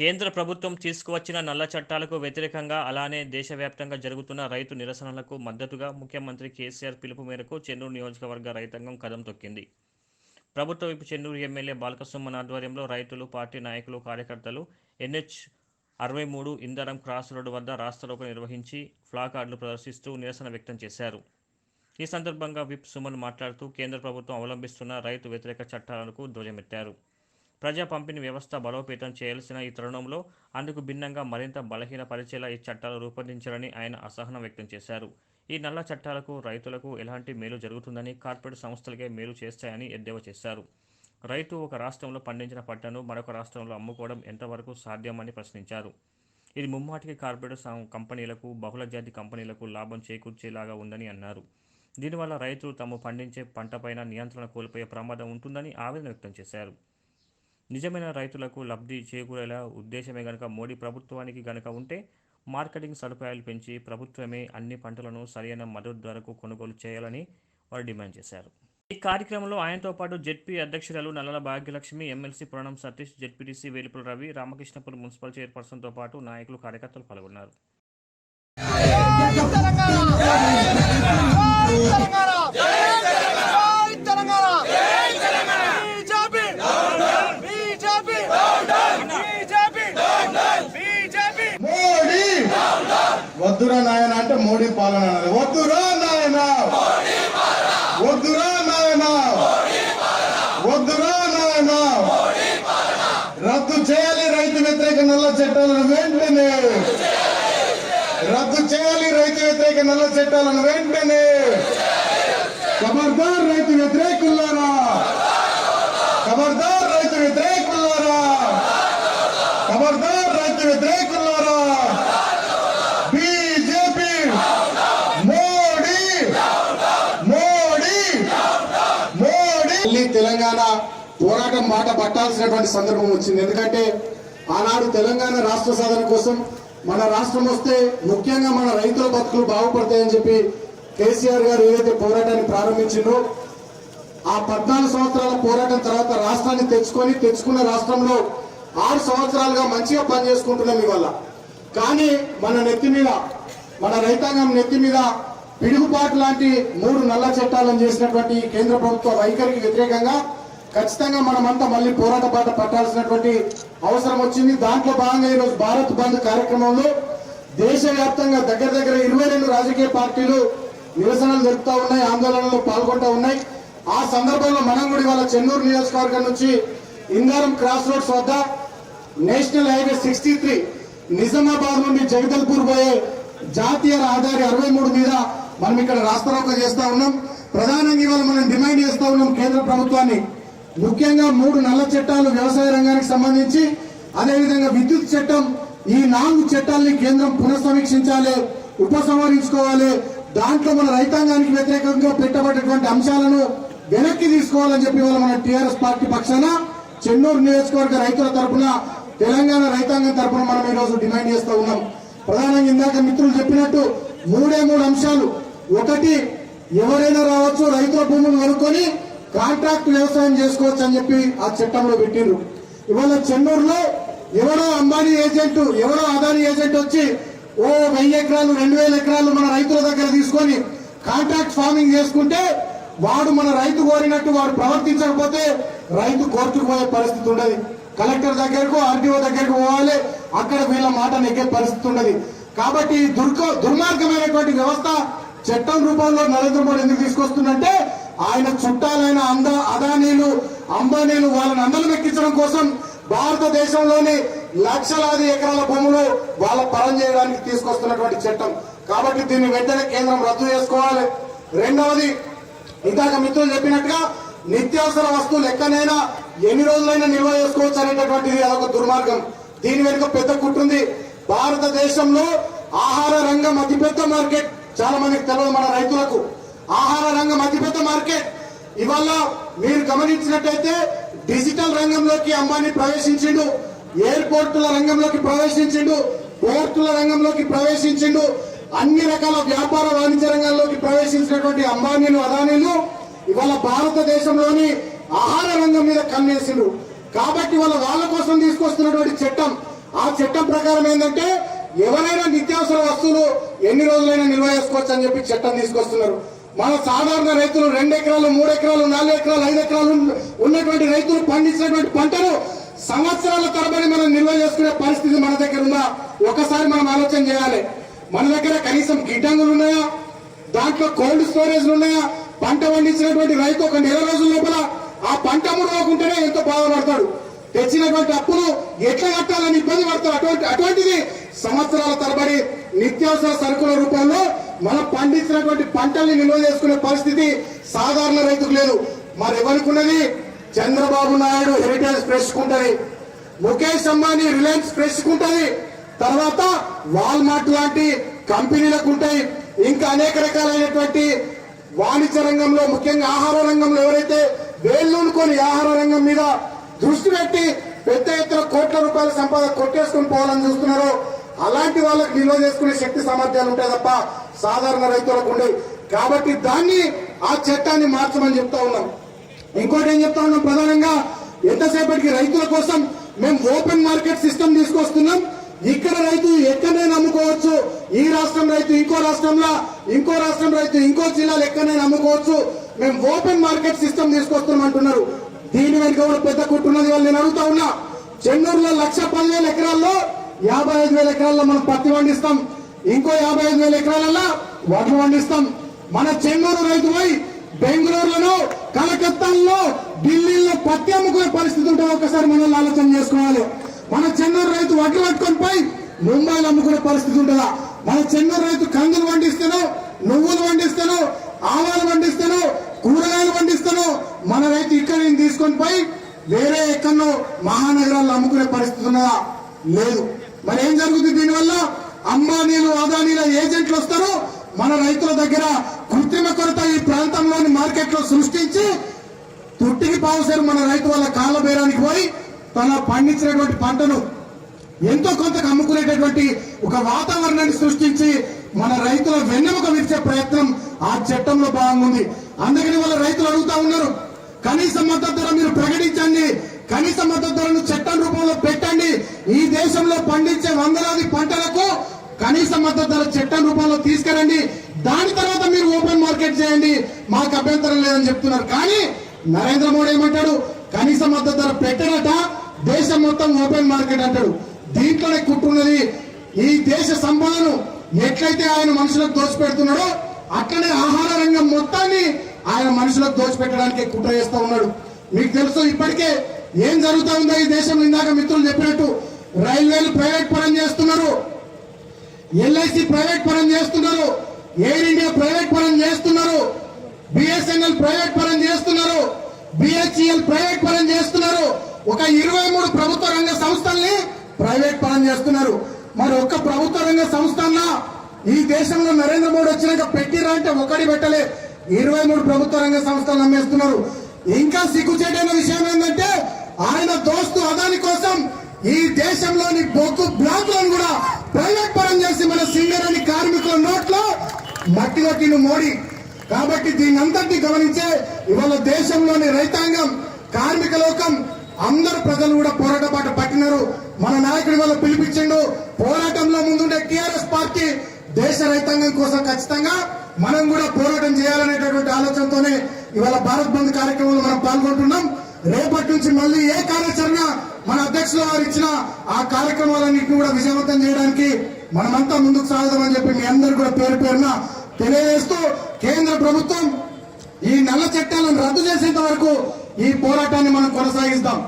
కేంద్ర ప్రభుత్వం తీసుకువచ్చిన నల్ల చట్టాలకు వ్యతిరేకంగా అలానే దేశవ్యాప్తంగా జరుగుతున్న రైతు నిరసనలకు మద్దతుగా ముఖ్యమంత్రి కేసీఆర్ పిలుపు మేరకు చెన్నూరు నియోజకవర్గ రైతాంగం కదం తొక్కింది. ప్రభుత్వ వైపు చెన్నూరు ఎమ్మెల్యే బాలకసుమన్ ఆధ్వర్యంలో రైతులు, పార్టీ నాయకులు, కార్యకర్తలు NH-63 ఇందరం క్రాస్ రోడ్డు వద్ద రాస్తారోకో నిర్వహించి ప్లాకార్డులు ప్రదర్శిస్తూ నిరసన వ్యక్తం చేశారు. ఈ సందర్భంగా విప్ సుమన్ మాట్లాడుతూ కేంద్ర ప్రభుత్వం అవలంబిస్తున్న రైతు వ్యతిరేక చట్టాలకు ధ్వజమెత్తారు. ప్రజా పంపిణీ వ్యవస్థ బలోపేతం చేయాల్సిన ఈ తరుణంలో అందుకు భిన్నంగా మరింత బలహీనపరిచేలా ఈ చట్టాలు రూపొందించాలని ఆయన అసహనం వ్యక్తం చేశారు. ఈ నల్ల చట్టాలకు రైతులకు ఎలాంటి మేలు జరుగుతుందని, కార్పొరేట్ సంస్థలకే మేలు చేస్తాయని ఎద్దేవా చేశారు. రైతు ఒక రాష్ట్రంలో పండించిన పంటను మరొక రాష్ట్రంలో అమ్ముకోవడం ఎంతవరకు సాధ్యమని ప్రశ్నించారు. ఇది ముమ్మాటికి కార్పొరేట్ కంపెనీలకు, బహుళజాతి కంపెనీలకు లాభం చేకూర్చేలాగా ఉందని అన్నారు. దీనివల్ల రైతులు తాము పండించే పంటపైన నియంత్రణ కోల్పోయే ప్రమాదం ఉంటుందని ఆవేదన వ్యక్తం చేశారు. నిజమైన రైతులకు లబ్ధి చేకూరేలా ఉద్దేశమే గనక మోడీ ప్రభుత్వానికి గనక ఉంటే మార్కెటింగ్ సదుపాయాలు పెంచి ప్రభుత్వమే అన్ని పంటలను సరైన మద్దతు ధరకు కొనుగోలు చేయాలని వారు డిమాండ్ చేశారు. ఈ కార్యక్రమంలో ఆయనతో పాటు జెడ్పీ అధ్యక్షురాలు నల్లల భాగ్యలక్ష్మి, ఎమ్మెల్సీ పురాణం సతీష్, జెడ్పీటీసీ వేలుపుల రవి, రామకృష్ణపురం మున్సిపల్ చైర్పర్సన్తో పాటు నాయకులు, కార్యకర్తలు పాల్గొన్నారు. వద్దురా నాయన అంటే మోడీ పాలన అన్నది. వద్దురా నాయన, వద్దురా నాయన, వద్దురా నాయన. రద్దు చేయాలి రైతు వ్యతిరేక నల్ల చట్టాలను వెంటనే, రద్దు చేయాలి రైతు వ్యతిరేక నల్ల చట్టాలను వెంటనే. ఖబర్దార్ రైతు వ్యతిరేకులారా, ఖబర్దార్ రైతు వ్యతిరేకులారా, ఖబర్దార్ రైతు వ్యతిరేకులారా. బీజేపీ, మోడీ, మోడీ, మోడీ. తెలంగాణ పోరాటం మాట పట్టాల్సినటువంటి సందర్భం వచ్చింది. ఎందుకంటే ఆనాడు తెలంగాణ రాష్ట్ర సాధన కోసం మన రాష్ట్రం వస్తే ముఖ్యంగా మన రైతుల బతుకులు బాగుపడతాయని చెప్పి కేసీఆర్ గారు ఏదైతే పోరాటాన్ని ప్రారంభించిందో ఆ 14 సంవత్సరాల పోరాటం తర్వాత రాష్ట్రాన్ని తెచ్చుకున్న రాష్ట్రంలో 6 సంవత్సరాలుగా మంచిగా పనిచేసుకుంటున్నాం ఇవాళ. కానీ మన నెత్తి మీద, మన రైతాంగం నెత్తి మీద పిడుగుపాటు లాంటి 3 నల్ల చట్టాలను చేసినటువంటి కేంద్ర ప్రభుత్వ వైఖరికి వ్యతిరేకంగా ఖచ్చితంగా మనమంతా మళ్ళీ పోరాట బాట పట్టాల్సినటువంటి అవసరం వచ్చింది. దాంట్లో భాగంగా ఈరోజు భారత్ బంద్ కార్యక్రమంలో దేశవ్యాప్తంగా దగ్గర 22 రాజకీయ పార్టీలు నిరసనలు జరుపుతా ఉన్నాయి, ఆందోళనలో పాల్గొంటూ ఉన్నాయి. ఆ సందర్భంలో మనం కూడా ఇవాళ చెన్నూరు నియోజకవర్గం నుంచి ఇందారం క్రాస్ రోడ్స్ వద్ద నేషనల్ హైవే 63 నిజామాబాద్ నుండి జగదల్పూర్ పోయే జాతీయ రహదారి 63 మీద మనం ఇక్కడ రాస్తారోకో చేస్తా ఉన్నాం. ప్రధానంగా ఇవాళ మనం డిమాండ్ చేస్తా ఉన్నాం కేంద్ర ప్రభుత్వాన్ని, ముఖ్యంగా 3 నల్ల చట్టాలు వ్యవసాయ రంగానికి సంబంధించి, అదేవిధంగా విద్యుత్ చట్టం, ఈ 4 చట్టాలని కేంద్రం పునఃసమీక్షించాలి, ఉపసంహరించుకోవాలి. దాంట్లో మన రైతాంగానికి వ్యతిరేకంగా పెట్టబడినటువంటి అంశాలను వెనక్కి తీసుకోవాలని చెప్పి వాళ్ళ మన టీఆర్ఎస్ పార్టీ పక్షాన చెన్నూరు నియోజకవర్గ రైతుల తరఫున, తెలంగాణ రైతాంగం తరఫున మనం ఈ రోజు డిమాండ్ చేస్తూ ఉన్నాం. ప్రధానంగా ఇందాక మిత్రులు చెప్పినట్టు 3 అంశాలు. ఒకటి, ఎవరైనా రావచ్చు, రైతుల భూములు కొనుక్కొని కాంట్రాక్ట్ వ్యవసాయం చేసుకోవచ్చు అని చెప్పి ఆ చట్టంలో పెట్టిండ్రు. ఇవాళ చెన్నూరులో ఎవరో అంబానీ ఏజెంట్, ఎవరో అదానీ ఏజెంట్ వచ్చి 1000 ఎకరాలు 2000 ఎకరాలు మన రైతుల దగ్గర తీసుకొని కాంట్రాక్ట్ ఫార్మింగ్ చేసుకుంటే వాడు మన రైతు కోరినట్టు వాడు ప్రవర్తించకపోతే రైతు కోర్టుకు పోయే పరిస్థితి ఉండదు. కలెక్టర్ దగ్గరకు, ఆర్టీఓ దగ్గరకు పోవాలి, అక్కడ వీళ్ళ మాట నెగ్గే పరిస్థితి ఉండదు. కాబట్టి దుర్మార్గమైనటువంటి వ్యవస్థ చట్టం రూపంలో నరేంద్ర మోడీ ఎందుకు తీసుకొస్తుందంటే ఆయన చుట్టాలైన అదానీలు, అంబానీలు వాళ్ళని అందరం ఎక్కించడం కోసం భారతదేశంలోని లక్షలాది ఎకరాల భూములు వాళ్ళ పరం చేయడానికి తీసుకొస్తున్నటువంటి చట్టం. కాబట్టి దీన్ని వెంటనే కేంద్రం రద్దు చేసుకోవాలి. రెండవది, ఇందాక మిత్రులు చెప్పినట్టుగా నిత్యావసర వస్తువులు ఎక్కడైనా ఎన్ని రోజులైనా నిల్వ చేసుకోవచ్చు అనేటటువంటిది అదొక దుర్మార్గం. దీని వెనుక పెద్ద కుట్రుంది. భారతదేశంలో ఆహార రంగం అతిపెద్ద మార్కెట్, చాలా మందికి తెలియదు మన రైతులకు. ఆహార రంగం అతిపెద్ద మార్కెట్. ఇవాళ మీరు గమనించినట్టయితే డిజిటల్ రంగంలోకి అంబానీ ప్రవేశించిండు, ఎయిర్పోర్టుల రంగంలోకి ప్రవేశించిండు, పోర్టుల రంగంలోకి ప్రవేశించిండు, అన్ని రకాల వ్యాపార వాణిజ్య రంగాల్లోకి ప్రవేశించినటువంటి అంబానీలు, అదానీలు ఇవాళ భారతదేశంలోని ఆహార రంగం మీద కన్నేసిండ్రు. కాబట్టి వాళ్ళ కోసం తీసుకొస్తున్నటువంటి చట్టం ఆ చట్టం ప్రకారం ఏంటంటే ఎవరైనా నిత్యావసర వస్తువులు ఎన్ని రోజులైనా నిల్వ చేసుకోవచ్చు అని చెప్పి చట్టం తీసుకొస్తున్నారు. మన సాధారణ రైతులు 2 ఎకరాలు 3 ఎకరాలు 4 ఎకరాలు 5 ఎకరాలు ఉన్నటువంటి రైతులు పండించినటువంటి పంటను సంవత్సరాల తరబడి మనం నిల్వ చేసుకునే పరిస్థితి మన దగ్గర ఉందా? ఒకసారి మనం ఆలోచన చేయాలి. మన దగ్గర కనీసం గిడ్డంగులు ఉన్నాయా? దాంట్లో కోల్డ్ స్టోరేజ్లు ఉన్నాయా? పంట పండించినటువంటి రైతు ఒక నెల రోజుల లోపల ఆ పంట ముడవకుంటేనే ఎంతో బాధపడతాడు. తెచ్చినటువంటి అప్పులు ఎట్లా కట్టాలని ఇబ్బంది పడతాడు. అటువంటిది సంవత్సరాల తరబడి నిత్యావసర సరుకుల రూపంలో మనం పండించినటువంటి పంటల్ని నిల్వ చేసుకునే పరిస్థితి సాధారణ రైతుకు లేదు. మరి ఎవరికి ఉన్నది? చంద్రబాబు నాయుడు హెరిటేజ్ ఫ్రెష్ కుంటది, ముఖేష్ అంబానీ రిలయన్స్ ఫ్రెష్ కుంటది, తర్వాత వాల్మార్ట్ లాంటి కంపెనీలకు ఉంటాయి. ఇంకా అనేక రకాలైనటువంటి వాణిజ్య రంగంలో ముఖ్యంగా ఆహార రంగంలో ఎవరైతే వేళ్ళూనుకొని ఆహార రంగం మీద దృష్టి పెట్టి పెద్ద ఎత్తున కోట్ల రూపాయల సంపద కొట్టేసుకుని పోవాలని చూస్తున్నారో అలాంటి వాళ్ళకి నిల్వ చేసుకునే శక్తి సామర్థ్యాలు ఉంటాయి తప్ప సాధారణ రైతులకు ఉండవు. కాబట్టి దాన్ని ఆ చట్టాన్ని మార్చమని చెప్తా ఉన్నాం. ఇంకోటి ఏం చెప్తా ఉన్నాం, ప్రధానంగా ఎంతసేపటికి రైతుల కోసం మేము ఓపెన్ మార్కెట్ సిస్టమ్ తీసుకొస్తున్నాం. ఇక్కడ రైతు ఎక్కడైనా అమ్ముకోవచ్చు. ఈ రాష్ట్రం రైతు ఇంకో రాష్ట్రంలో, ఇంకో రాష్ట్రం రైతు ఇంకో జిల్లాలో ఎక్కడైనా అమ్ముకోవచ్చు. మేము ఓపెన్ మార్కెట్ సిస్టమ్ తీసుకొస్తున్నాం అంటున్నారు. దీని వెనుక కూడా పెద్ద కుట్టున్నది. వాళ్ళు నేను అడుగుతా ఉన్నా, చెన్నూరులో 1,10,000 ఎకరాల్లో 55,000 ఎకరాల్లో మనం పత్తి పండిస్తాం, ఇంకో 55,000 ఎకరాలలో వడ్లు పండిస్తాం. మన చెన్నూరు రైతు పోయి బెంగళూరులో, కలకత్తాలో, ఢిల్లీలో పత్తి అమ్ముకునే పరిస్థితి ఉంటే ఒకసారి మనం ఆలోచన చేసుకోవాలి. మన చెన్నూరు రైతు వడ్లు పట్టుకొని పోయి ముంబైలో అమ్ముకునే పరిస్థితి ఉంటుందా? మన చెన్నూరు రైతు కందులు పండిస్తాను, నువ్వులు పండిస్తాను, ఆవాలు పండిస్తాను, కూరగాయలు పండిస్తాను. మన రైతు ఇక్కడ తీసుకొని పోయి వేరే ఎక్కడో మహానగరాల్లో అమ్ముకునే పరిస్థితి ఉన్నదా? లేదు. మరి ఏం జరుగుతుంది దీనివల్ల? అంబానీలు, అదానీల ఏజెంట్లు వస్తారు మన రైతుల దగ్గర కృత్రిమ కొరత ఈ ప్రాంతంలోని మార్కెట్ లో సృష్టించి తుట్టికి పావుసారు మన రైతు వాళ్ళ కాళ్ళ బేరానికి పోయి తన పండించినటువంటి పంటను ఎంతో కొంతకు అమ్ముకునేటటువంటి ఒక వాతావరణాన్ని సృష్టించి మన రైతుల వెన్నెముక విరిచే ప్రయత్నం ఆ చట్టంలో భాగంగా ఉంది. అందుకని వాళ్ళ రైతులు అడుగుతా ఉన్నారు, కనీస మద్దతు ధర మీరు ప్రకటించండి, కనీస మద్దతు ధరను చట్టం రూపంలో పెట్టండి. ఈ దేశంలో పండించే వందలాది పంటలకు కనీస మద్దతు ధర చట్టం రూపంలో తీసుకురండి. దాని తర్వాత మీరు ఓపెన్ మార్కెట్ చేయండి, మాకు అభ్యంతరం లేదని చెప్తున్నారు. కానీ నరేంద్ర మోడీ ఏమంటాడు? కనీస మద్దతు ధర పెట్టడట, దేశం మొత్తం ఓపెన్ మార్కెట్ అంటాడు. దీంట్లోనే కుట్టున్నది. ఈ దేశ సంపదను ఎట్లయితే ఆయన మనుషులకు దోచిపెడుతున్నాడో అట్లనే ఆహార రంగం మొత్తాన్ని ఆయన మనుషులకు దోచిపెట్టడానికి కుట్ర చేస్తూ ఉన్నాడు. మీకు తెలుసు ఇప్పటికే ఏం జరుగుతూ ఉందో ఈ దేశంలో. ఇందాక మిత్రులు చెప్పినట్టు రైల్వేలు ప్రైవేట్ పరం చేస్తున్నారు, ఎల్ఐసి ప్రైవేట్ పరం చేస్తున్నారు, ఎయిర్ ఇండియా ప్రైవేట్ పరం చేస్తున్నారు, బిఎస్ఎన్ఎల్ ప్రైవేట్ పరం చేస్తున్నారు, బిహెచ్ఈఎల్ ప్రైవేట్ పరం చేస్తున్నారు. ఒక 23 ప్రభుత్వ రంగ సంస్థల్ని ప్రైవేట్ పరం చేస్తున్నారు. మరి ఒక్క ప్రభుత్వ రంగ సంస్థల్లో ఈ దేశంలో నరేంద్ర మోడీ వచ్చినాక పెట్టిరా అంటే ఒకటి పెట్టలే, 23 ప్రభుత్వ రంగ సంస్థలు నమ్మేస్తున్నారు. ఇంకా సిగ్గుచేటైన విషయం ఏంటంటే ఆయన దోస్తు అదాని కోసం ఈ దేశంలోని బొగ్గు బ్లాక్లను కూడా ప్రైవేట్ పరం చేసి మన సింగరేణి కార్మికుల నోట్లో మట్టి కొట్టిన మోడీ. కాబట్టి దీని అంతటిని గమనించే ఇవాళ దేశంలోని రైతాంగం, కార్మిక లోకం, అందరు ప్రజలు కూడా పోరాట బాట పట్టినారు. మన నాయకుడి వల్ల పిలిపించిండు. పోరాటంలో ముందుండే టిఆర్ఎస్ పార్టీ దేశ రైతాంగం కోసం ఖచ్చితంగా మనం కూడా పోరాటం చేయాలనేటటువంటి ఆలోచనతోనే ఇవాళ భారత్ బంద్ కార్యక్రమంలో మనం పాల్గొంటున్నాం. రేపటి నుంచి మళ్ళీ ఏ కార్యాచరణ మన అధ్యక్షులు వారు ఇచ్చిన ఆ కార్యక్రమాలన్నింటినీ కూడా విజయవంతం చేయడానికి మనమంతా ముందుకు సాగుదామని చెప్పి మీ అందరూ కూడా పేరు పేరున తెలియజేస్తూ, కేంద్ర ప్రభుత్వం ఈ నల్ల చట్టాలను రద్దు చేసేంత వరకు ఈ పోరాటాన్ని మనం కొనసాగిస్తాం.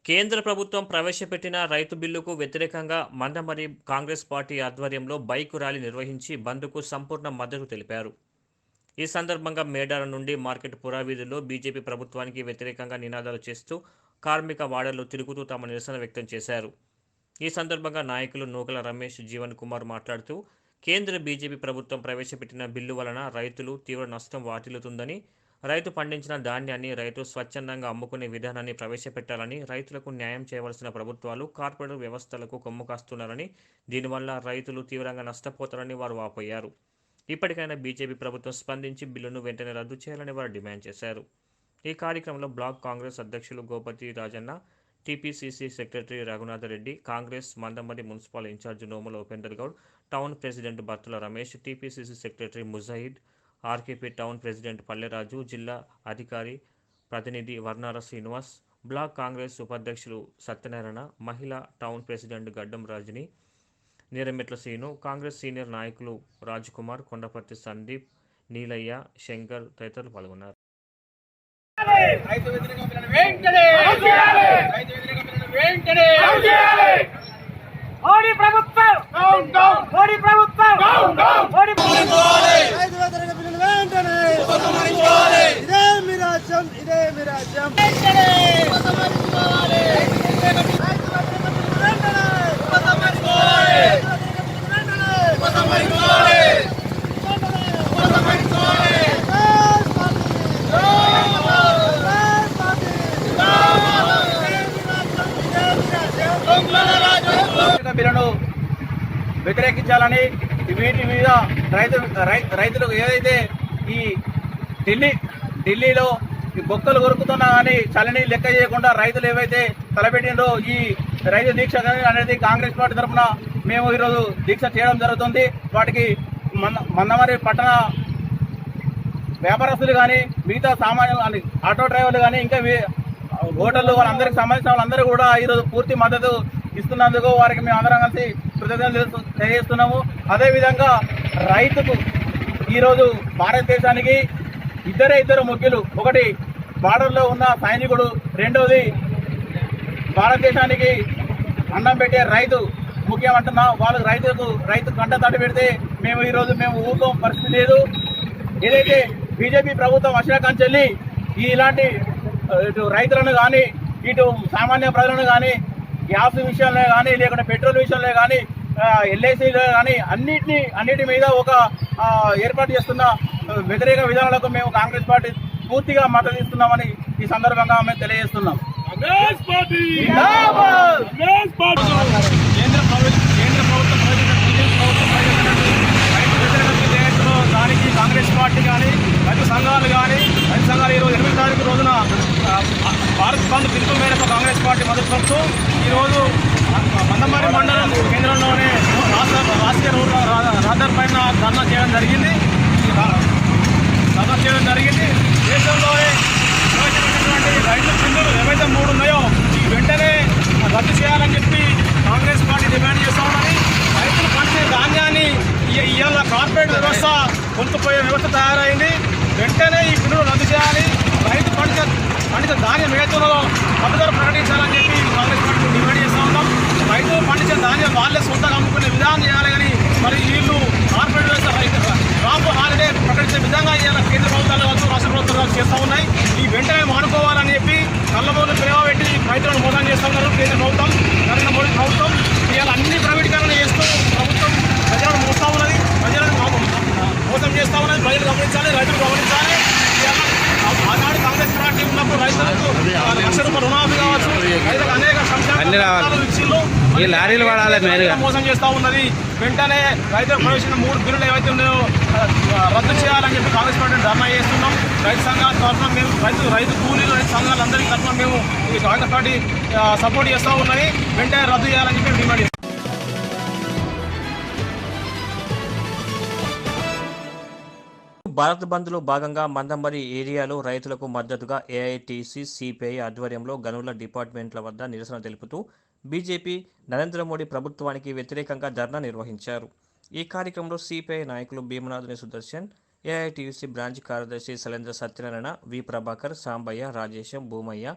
కేంద్ర ప్రభుత్వం ప్రవేశపెట్టిన రైతు బిల్లుకు వ్యతిరేకంగా మందమరి కాంగ్రెస్ పార్టీ ఆధ్వర్యంలో బైక్ ర్యాలీ నిర్వహించి బంద్కు సంపూర్ణ మద్దతు తెలిపారు. ఈ సందర్భంగా మేడారం నుండి మార్కెట్ పురావీధుల్లో బీజేపీ ప్రభుత్వానికి వ్యతిరేకంగా నినాదాలు చేస్తూ కార్మిక వాడల్లో తిరుగుతూ తమ నిరసన వ్యక్తం చేశారు. ఈ సందర్భంగా నాయకులు నూకల రమేష్, జీవన్ కుమార్ మాట్లాడుతూ కేంద్ర బీజేపీ ప్రభుత్వం ప్రవేశపెట్టిన బిల్లు వలన రైతులు తీవ్ర నష్టం వాటిల్లుతుందని, రైతు పండించిన ధాన్యాన్ని రైతు స్వచ్ఛందంగా అమ్ముకునే విధానాన్ని ప్రవేశపెట్టాలని, రైతులకు న్యాయం చేయవలసిన ప్రభుత్వాలు కార్పొరేట్ వ్యవస్థలకు కొమ్ము కాస్తున్నారని, దీనివల్ల రైతులు తీవ్రంగా నష్టపోతారని వారు వాపోయారు. ఇప్పటికైనా బీజేపీ ప్రభుత్వం స్పందించి బిల్లును వెంటనే రద్దు చేయాలని వారు డిమాండ్ చేశారు. ఈ కార్యక్రమంలో బ్లాక్ కాంగ్రెస్ అధ్యక్షులు Gopati Rajanna, TPCC secretary Raghunatha Reddy, Congress Mandamarri municipal in charge Nomula Upender Goud, town president Battula Ramesh, TPCC secretary Mujahid, RKP town president Palleraju, జిల్లా అధికారి ప్రతినిధి వర్నాల శ్రీనివాస్, బ్లాక్ కాంగ్రెస్ ఉపాధ్యక్షులు సత్యనారాయణ, మహిళా టౌన్ ప్రెసిడెంట్ గడ్డం రజని, నీరమెట్ల శ్రీను, కాంగ్రెస్ సీనియర్ నాయకులు రాజ్కుమార్, కొండపర్తి సందీప్, నీలయ్య, శంకర్ తదితరులు పాల్గొన్నారు. మోడీ ప్రభుత్వం మోడీ ప్రభుత్వం ఇదే మీ రాజ్యం ఇదే మీ రాజ్యం బిల్లును వ్యతిరేకించాలని వీటి మీద రైతులకు ఏదైతే ఈ ఢిల్లీలో ఈ బొక్కలు కొరుకుతున్నా కానీ చలని లెక్క చేయకుండా రైతులు ఏవైతే తలపెట్టిందో ఈ రైతు దీక్ష అనేది కాంగ్రెస్ పార్టీ తరఫున మేము ఈరోజు దీక్ష చేయడం జరుగుతుంది. వాటికి మందమరి పట్టణ వ్యాపారస్తులు కానీ మిగతా సామాన్యులు ఆటో డ్రైవర్లు కానీ ఇంకా హోటళ్ళు వాళ్ళందరికీ సంబంధించిన వాళ్ళందరూ కూడా ఈరోజు పూర్తి మద్దతు ఇస్తున్నందుకు వారికి మేము అందరం కలిసి కృతజ్ఞతలు తెలియజేస్తున్నాము. అదేవిధంగా రైతుకు ఈరోజు భారతదేశానికి ఇద్దరు ముఖ్యులు, ఒకటి బార్డర్లో ఉన్న సైనికుడు, రెండోది భారతదేశానికి అన్నం పెట్టే రైతు ముఖ్యమంటున్నా. వాళ్ళకి రైతు కంట తడి పెడితే మేము ఈరోజు ఊరుకోం పరిస్థితి లేదు. ఏదైతే బీజేపీ ప్రభుత్వం వచ్చినాకంచెల్లి ఇలాంటి ఇటు రైతులను కానీ ఇటు సామాన్య ప్రజలను కానీ గ్యాస్ విషయంలో కానీ లేకుంటే పెట్రోల్ విషయంలో కానీ ఎల్ఐసీలో కానీ అన్నిటి మీద ఒక ఏర్పాటు చేస్తున్న వ్యతిరేక విధానాలకు మేము కాంగ్రెస్ పార్టీ పూర్తిగా మద్దతు ఇస్తున్నామని ఈ సందర్భంగా మేము తెలియజేస్తున్నాం. దానికి కాంగ్రెస్ పార్టీ కానీ రైతు సంఘాలు ఈరోజు 8వ తారీఖు రోజున భారత్ బంద్ పిలుపు మేరకు కాంగ్రెస్ పార్టీ మద్దతు పలుకుతూ ఈరోజు మందమరి మండలం కేంద్రంలోనే రాష్ట్రీయ రహదారి పైన ధర్నా చేయడం జరిగింది. దేశంలోనే రైతు బిల్లులు ఏవైతే 3 ఉన్నాయో వెంటనే రద్దు చేయాలని చెప్పి కాంగ్రెస్ పార్టీ డిమాండ్ చేస్తా ఉన్నది. రైతులు పండే ధాన్యాన్ని ఇవాళ కార్పొరేట్ వ్యవస్థ కొనుక్కుపోయే వ్యవస్థ తయారైంది. వెంటనే ఈ బిల్లులు రద్దు చేయాలి. రైతు పండించిన ధాన్యం ఏదైతుందో మద్దతు ప్రకటించాలని చెప్పి కాంగ్రెస్ పార్టీ డిమాండ్ చేస్తూ ఉన్నాం. రైతులు పండించిన ధాన్యం వాళ్ళే సొంతంగా అమ్ముకునే విధానం చేయాలి. కానీ మరి వీళ్ళు కార్పొరేట్ వ్యవస్థ క్రాప్ హాలిడే ప్రకటించే విధంగా ఇవాళ కేంద్ర ప్రభుత్వాలు కావచ్చు రాష్ట్ర ప్రభుత్వాలు చేస్తూ ఉన్నాయి. ఈ వెంటనే మానుకోవాలని చెప్పి కళ్ళబోలు ప్రేమ పెట్టి రైతులను మోసం చేస్తూ ఉన్నారు కేంద్ర ప్రభుత్వం, నరేంద్ర మోడీ ప్రభుత్వం. ఇవాళ అన్ని ప్రైవేటీకరణ చేస్తూ ప్రభుత్వం ప్రజలను మోస్తూ ఉన్నది, ప్రజలను మోసం చేస్తూ ఉన్నది. ప్రజలు గమనించాలి, రైతులు గమనించాలి. ఆనాడు కాంగ్రెస్ పార్టీ ఉన్నప్పుడు రైతులకు ₹1,00,000 రుణమాఫీ కావచ్చు, రైతులకు అనేక సంక్షేమాలు ఇచ్చిళ్ళు లారీలు వాడాలి మోసం చేస్తూ ఉన్నది. వెంటనే రైతులకు ప్రవేశించిన 3 బిల్లులు ఏవైతే ఉన్నాయో రద్దు చేయాలని చెప్పి కాంగ్రెస్ పార్టీ ధర్నా చేస్తున్నాం. రైతు సంఘాల తరఫున మేము రైతు కూలీలు రైతు సంఘాలందరికీ తరఫున మేము ఈ కాంగ్రెస్ పార్టీ సపోర్ట్ చేస్తూ ఉన్నది. వెంటనే రద్దు చేయాలని చెప్పి డిమాండ్ చేస్తాం. భారత్ బంద్లో భాగంగా మందమరి ఏరియాలో రైతులకు మద్దతుగా ఏఐటీసీ సిపిఐ ఆధ్వర్యంలో గనుల డిపార్ట్మెంట్ల వద్ద నిరసన తెలుపుతూ బీజేపీ నరేంద్ర మోడీ ప్రభుత్వానికి వ్యతిరేకంగా ధర్నా నిర్వహించారు. ఈ కార్యక్రమంలో సిపిఐ నాయకులు భీమనాథుని సుదర్శన్, ఏఐటీసీ బ్రాంచ్ కార్యదర్శి శైలేంద్ర సత్యనారాయణ, వి ప్రభాకర్, సాంబయ్య, రాజేశం, భూమయ్య,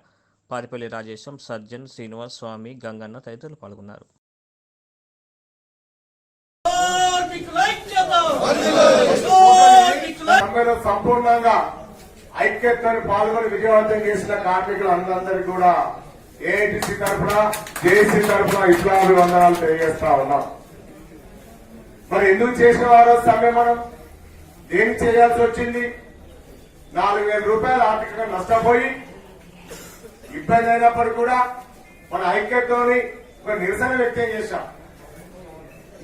పారిపల్లి రాజేశం, సజ్జన్, శ్రీనివాస్, స్వామి, గంగన్న తదితరులు పాల్గొన్నారు. సంపూర్ణంగా ఐక్యతతో పాల్గొని విజయవంతం చేసిన కార్మికులందరికీ కూడా ఏఐటీసీ తరఫున జేఏసీ తరఫున ఇస్లామివందనాలు తెలియజేస్తా ఉన్నాం. మరి ఎందుకు చేసిన వారో సమ్మె మనం ఏం చేయాల్సి వచ్చింది? 4,000 రూపాయలు ఆర్థికంగా నష్టపోయి ఇబ్బంది అయినప్పటికీ కూడా మన ఐక్యతతోని ఒక నిరసన వ్యక్తం చేశాం.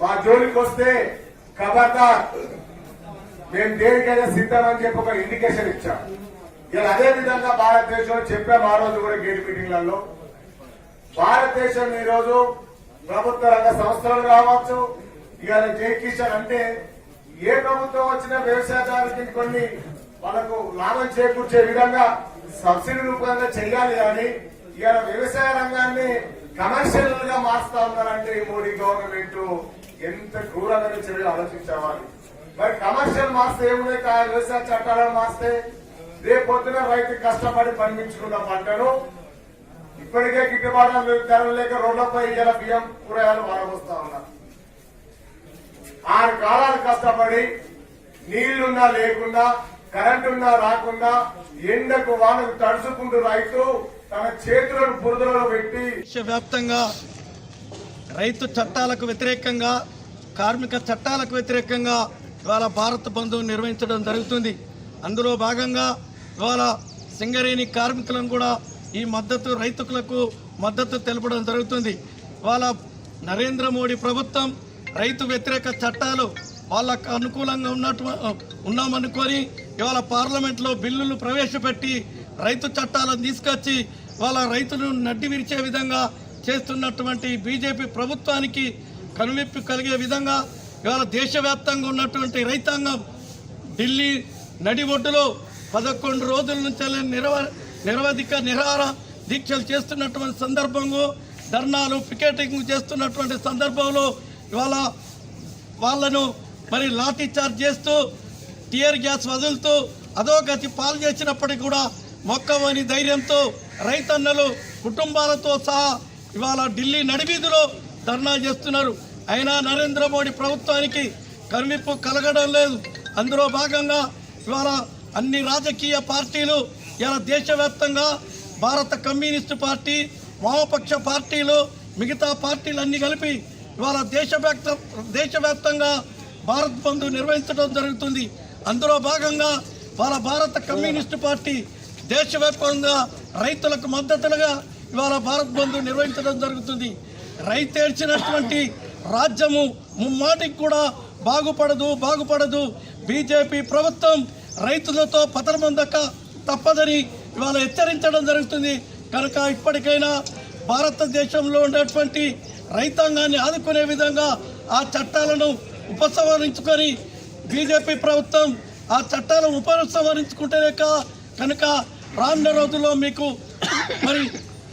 మా జోలికి వస్తే ఖబర్దార్, మేము దేనికైనా సిద్ధమని చెప్పి ఒక ఇండికేషన్ ఇచ్చాం. ఇలా అదే విధంగా భారతదేశంలో చెప్పాము ఆ రోజు కూడా గేట్ మీటింగ్లలో, భారతదేశం ఈ రోజు ప్రభుత్వ రంగ సంస్థలు కావచ్చు, ఇవాళ జై కిషన్ అంటే ఏ ప్రభుత్వం వచ్చినా వ్యవసాయదారులకి కొన్ని వాళ్ళకు లాభం చేకూర్చే విధంగా సబ్సిడీ రూపంగా చేయాలి. కానీ ఇవాళ వ్యవసాయ రంగాన్ని కమర్షియల్ గా మారుస్తా ఉన్నారంటే ఈ మోడీ గవర్నమెంట్ ఎంత క్రూరంగా చర్యలు ఆలోచించాలి. మరి కమర్షియల్ మాస్తే ఏమున్నాయి, వ్యవసాయ చట్టాలను మాస్తే రేపు పొద్దున రైతు కష్టపడి పండించుకున్న పంటను ఇప్పటికే గిట్టుబాటు ధరలు లేక రోడ్లపై ఇలా బియ్యం కూరగాయలు వాడబోస్తా ఉన్నారు. 6 కాలాలు కష్టపడి నీళ్లున్నా లేకుండా కరెంటున్నా రాకుండా ఎండకు వానకు తడుచుకుంటూ రైతు తన చేతులను బురదలో పెట్టి దేశవ్యాప్తంగా రైతు చట్టాలకు వ్యతిరేకంగా, కార్మిక చట్టాలకు వ్యతిరేకంగా ఇవాళ భారత్ బంద్ నిర్వహించడం జరుగుతుంది. అందులో భాగంగా ఇవాళ సింగరేణి కార్మికులను కూడా ఈ మద్దతు రైతులకు మద్దతు తెలపడం జరుగుతుంది. ఇవాళ నరేంద్ర మోడీ ప్రభుత్వం రైతు వ్యతిరేక చట్టాలు వాళ్ళకు అనుకూలంగా ఉన్నామనుకొని ఇవాళ పార్లమెంట్లో బిల్లులు ప్రవేశపెట్టి రైతు చట్టాలను తీసుకొచ్చి వాళ్ళ రైతులను నడ్డి విరిచే విధంగా చేస్తున్నటువంటి బీజేపీ ప్రభుత్వానికి కనువిప్పు కలిగే విధంగా ఇవాళ దేశవ్యాప్తంగా ఉన్నటువంటి రైతాంగం ఢిల్లీ నడి ఒడ్డులో 11 రోజుల నుంచి నిరవధిక నిరాహార దీక్షలు చేస్తున్నటువంటి సందర్భంలో, ధర్నాలు పికెటింగ్ చేస్తున్నటువంటి సందర్భంలో ఇవాళ వాళ్ళను మరి లాఠీ చార్జ్ చేస్తూ టియర్ గ్యాస్ వదులుతూ అధోగతి పాలు చేసినప్పటికీ కూడా మొక్కవని ధైర్యంతో రైతన్నలు కుటుంబాలతో సహా ఇవాళ ఢిల్లీ నడివీధిలో ధర్నా చేస్తున్నారు. అయినా నరేంద్ర మోడీ ప్రభుత్వానికి కనువిప్పు కలగడం లేదు. అందులో భాగంగా ఇవాళ అన్ని రాజకీయ పార్టీలు ఇలా దేశవ్యాప్తంగా భారత కమ్యూనిస్టు పార్టీ, వామపక్ష పార్టీలు, మిగతా పార్టీలన్నీ కలిపి ఇవాళ దేశవ్యాప్తంగా భారత్ బంద్ నిర్వహించడం జరుగుతుంది. అందులో భాగంగా వాళ్ళ భారత కమ్యూనిస్టు పార్టీ దేశవ్యాప్తంగా రైతులకు మద్దతులుగా ఇవాళ భారత్ బంద్ నిర్వహించడం జరుగుతుంది. రైతు ఏడ్చినటువంటి రాజ్యము ముమ్మాటికి కూడా బాగుపడదు. బీజేపీ ప్రభుత్వం రైతులతో పతనమందక తప్పదని ఇవాళ హెచ్చరించడం జరుగుతుంది. కనుక ఇప్పటికైనా భారతదేశంలో ఉన్నటువంటి రైతాంగాన్ని ఆదుకునే విధంగా ఆ చట్టాలను ఉపసంహరించుకొని బీజేపీ ప్రభుత్వం ఆ చట్టాలను ఉపసంహరించుకుంటేనే కనుక రానున్న రోజుల్లో మీకు మరి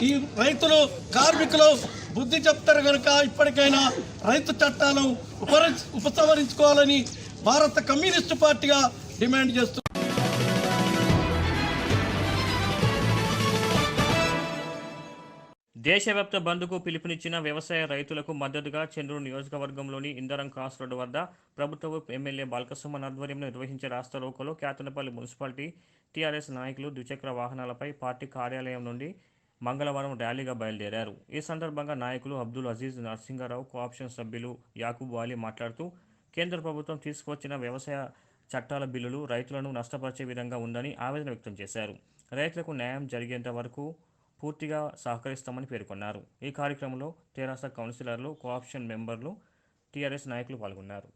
ఈ రైతులు కార్మికులు బుద్ధి చెప్తారు. కనుక ఇప్పటికైనా రైతు చట్టాలను ఉపసంహరించుకోవాలని భారత కమ్యూనిస్టు పార్టీగా డిమాండ్ చేస్తుంది. దేశవ్యాప్త బంద్కు పిలుపునిచ్చిన వ్యవసాయ రైతులకు మద్దతుగా చెందూరు నియోజకవర్గంలోని ఇందరం క్రాస్ రోడ్డు వద్ద ప్రభుత్వ ఎమ్మెల్యే బాల్కసుమన్ ఆధ్వర్యంలో నిర్వహించే రాస్తారోకోలో కేతనపల్లి మున్సిపాలిటీ టీఆర్ఎస్ నాయకులు ద్విచక్ర వాహనాలపై పార్టీ కార్యాలయం నుండి మంగళవారం ర్యాలీగా బయలుదేరారు. ఈ సందర్భంగా నాయకులు అబ్దుల్ అజీజ్, నరసింగారావు, కోఆప్షన్ సభ్యులు యాకూబ్ వాలీ మాట్లాడుతూ కేంద్ర ప్రభుత్వం తీసుకువచ్చిన వ్యవసాయ చట్టాల బిల్లులు రైతులను నష్టపరిచే విధంగా ఉందని ఆవేదన వ్యక్తం చేశారు. రైతులకు న్యాయం జరిగేంత వరకు పూర్తిగా సహకరిస్తామని పేర్కొన్నారు. ఈ కార్యక్రమంలో తెరాస కౌన్సిలర్లు, కోఆప్షన్ మెంబర్లు, టీఆర్ఎస్ నాయకులు పాల్గొన్నారు.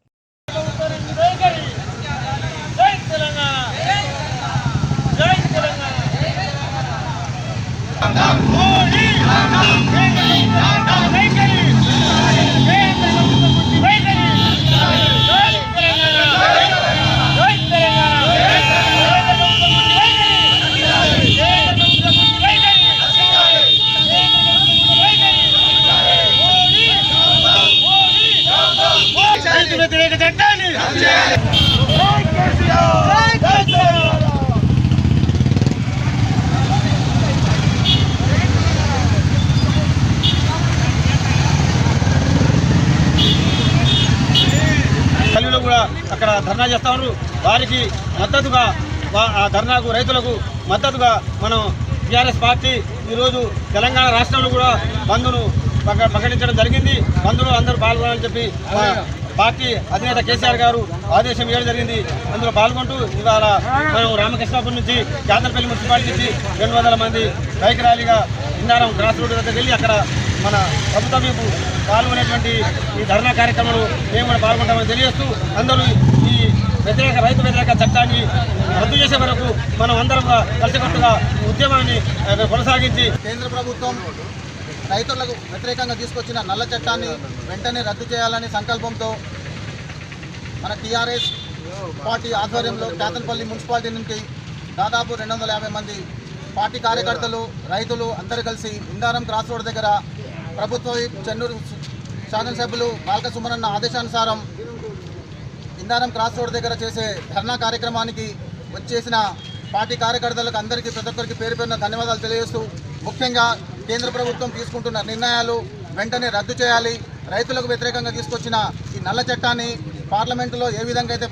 గల్లీలో కూడా అక్కడ ధర్నా చేస్తా ఉన్నారు. వారికి మద్దతుగా ఆ ధర్నాకు రైతులకు మద్దతుగా మనం టీఆర్ఎస్ పార్టీ ఈరోజు తెలంగాణ రాష్ట్రంలో కూడా బంద్ను ప్రకటించడం జరిగింది. బంద్లో అందరూ పాల్గొనాలని చెప్పి పార్టీ అధినేత కేసీఆర్ గారు ఆదేశం ఇవ్వడం జరిగింది. అందులో పాల్గొంటూ ఇవాళ మనం రామకృష్ణాపురం నుంచి కేతనపల్లి మున్సిపాలిటీ నుంచి 200 మంది బైక్ ర్యాలీగా ఇందారం క్రాస్ రోడ్డు దగ్గర వెళ్ళి అక్కడ మన ప్రభుత్వం వైపు పాల్గొనేటువంటి ఈ ధర్నా కార్యక్రమంలో మేము కూడా పాల్గొంటామని తెలియజేస్తూ అందరూ ఈ రైతు వ్యతిరేక చట్టాన్ని రద్దు చేసే వరకు మనం అందరం కలిసికట్టుగా ఉద్యమాన్ని కొనసాగించి కేంద్ర ప్రభుత్వం రైతులకు వ్యతిరేకంగా తీసుకొచ్చిన నల్ల చట్టాన్ని వెంటనే రద్దు చేయాలనే సంకల్పంతో మన టీఆర్ఎస్ పార్టీ ఆధ్వర్యంలో కేతన్పల్లి మున్సిపాలిటీ నుంచి దాదాపు 250 మంది పార్టీ కార్యకర్తలు రైతులు అందరూ కలిసి ఇందారం క్రాస్ రోడ్ దగ్గర ప్రభుత్వ చెన్నూరు శాసనసభ్యులు బాల్క సుమనన్న ఆదేశానుసారం ఇందారం క్రాస్ రోడ్ దగ్గర చేసే ధర్నా కార్యక్రమానికి వచ్చేసిన పార్టీ కార్యకర్తలకు అందరికీ ప్రతి ఒక్కరికి పేరు పేరున ధన్యవాదాలు తెలియజేస్తూ ముఖ్యంగా కేంద్ర ప్రభుత్వం తీసుకుంటున్న నిర్ణయాలు వెంటనే రద్దు చేయాలి. రైతులకు వ్యతిరేకంగా తీసుకొచ్చిన ఈ నల్ల చట్టాన్ని పార్లమెంటులో ఏ విధంగా అయితే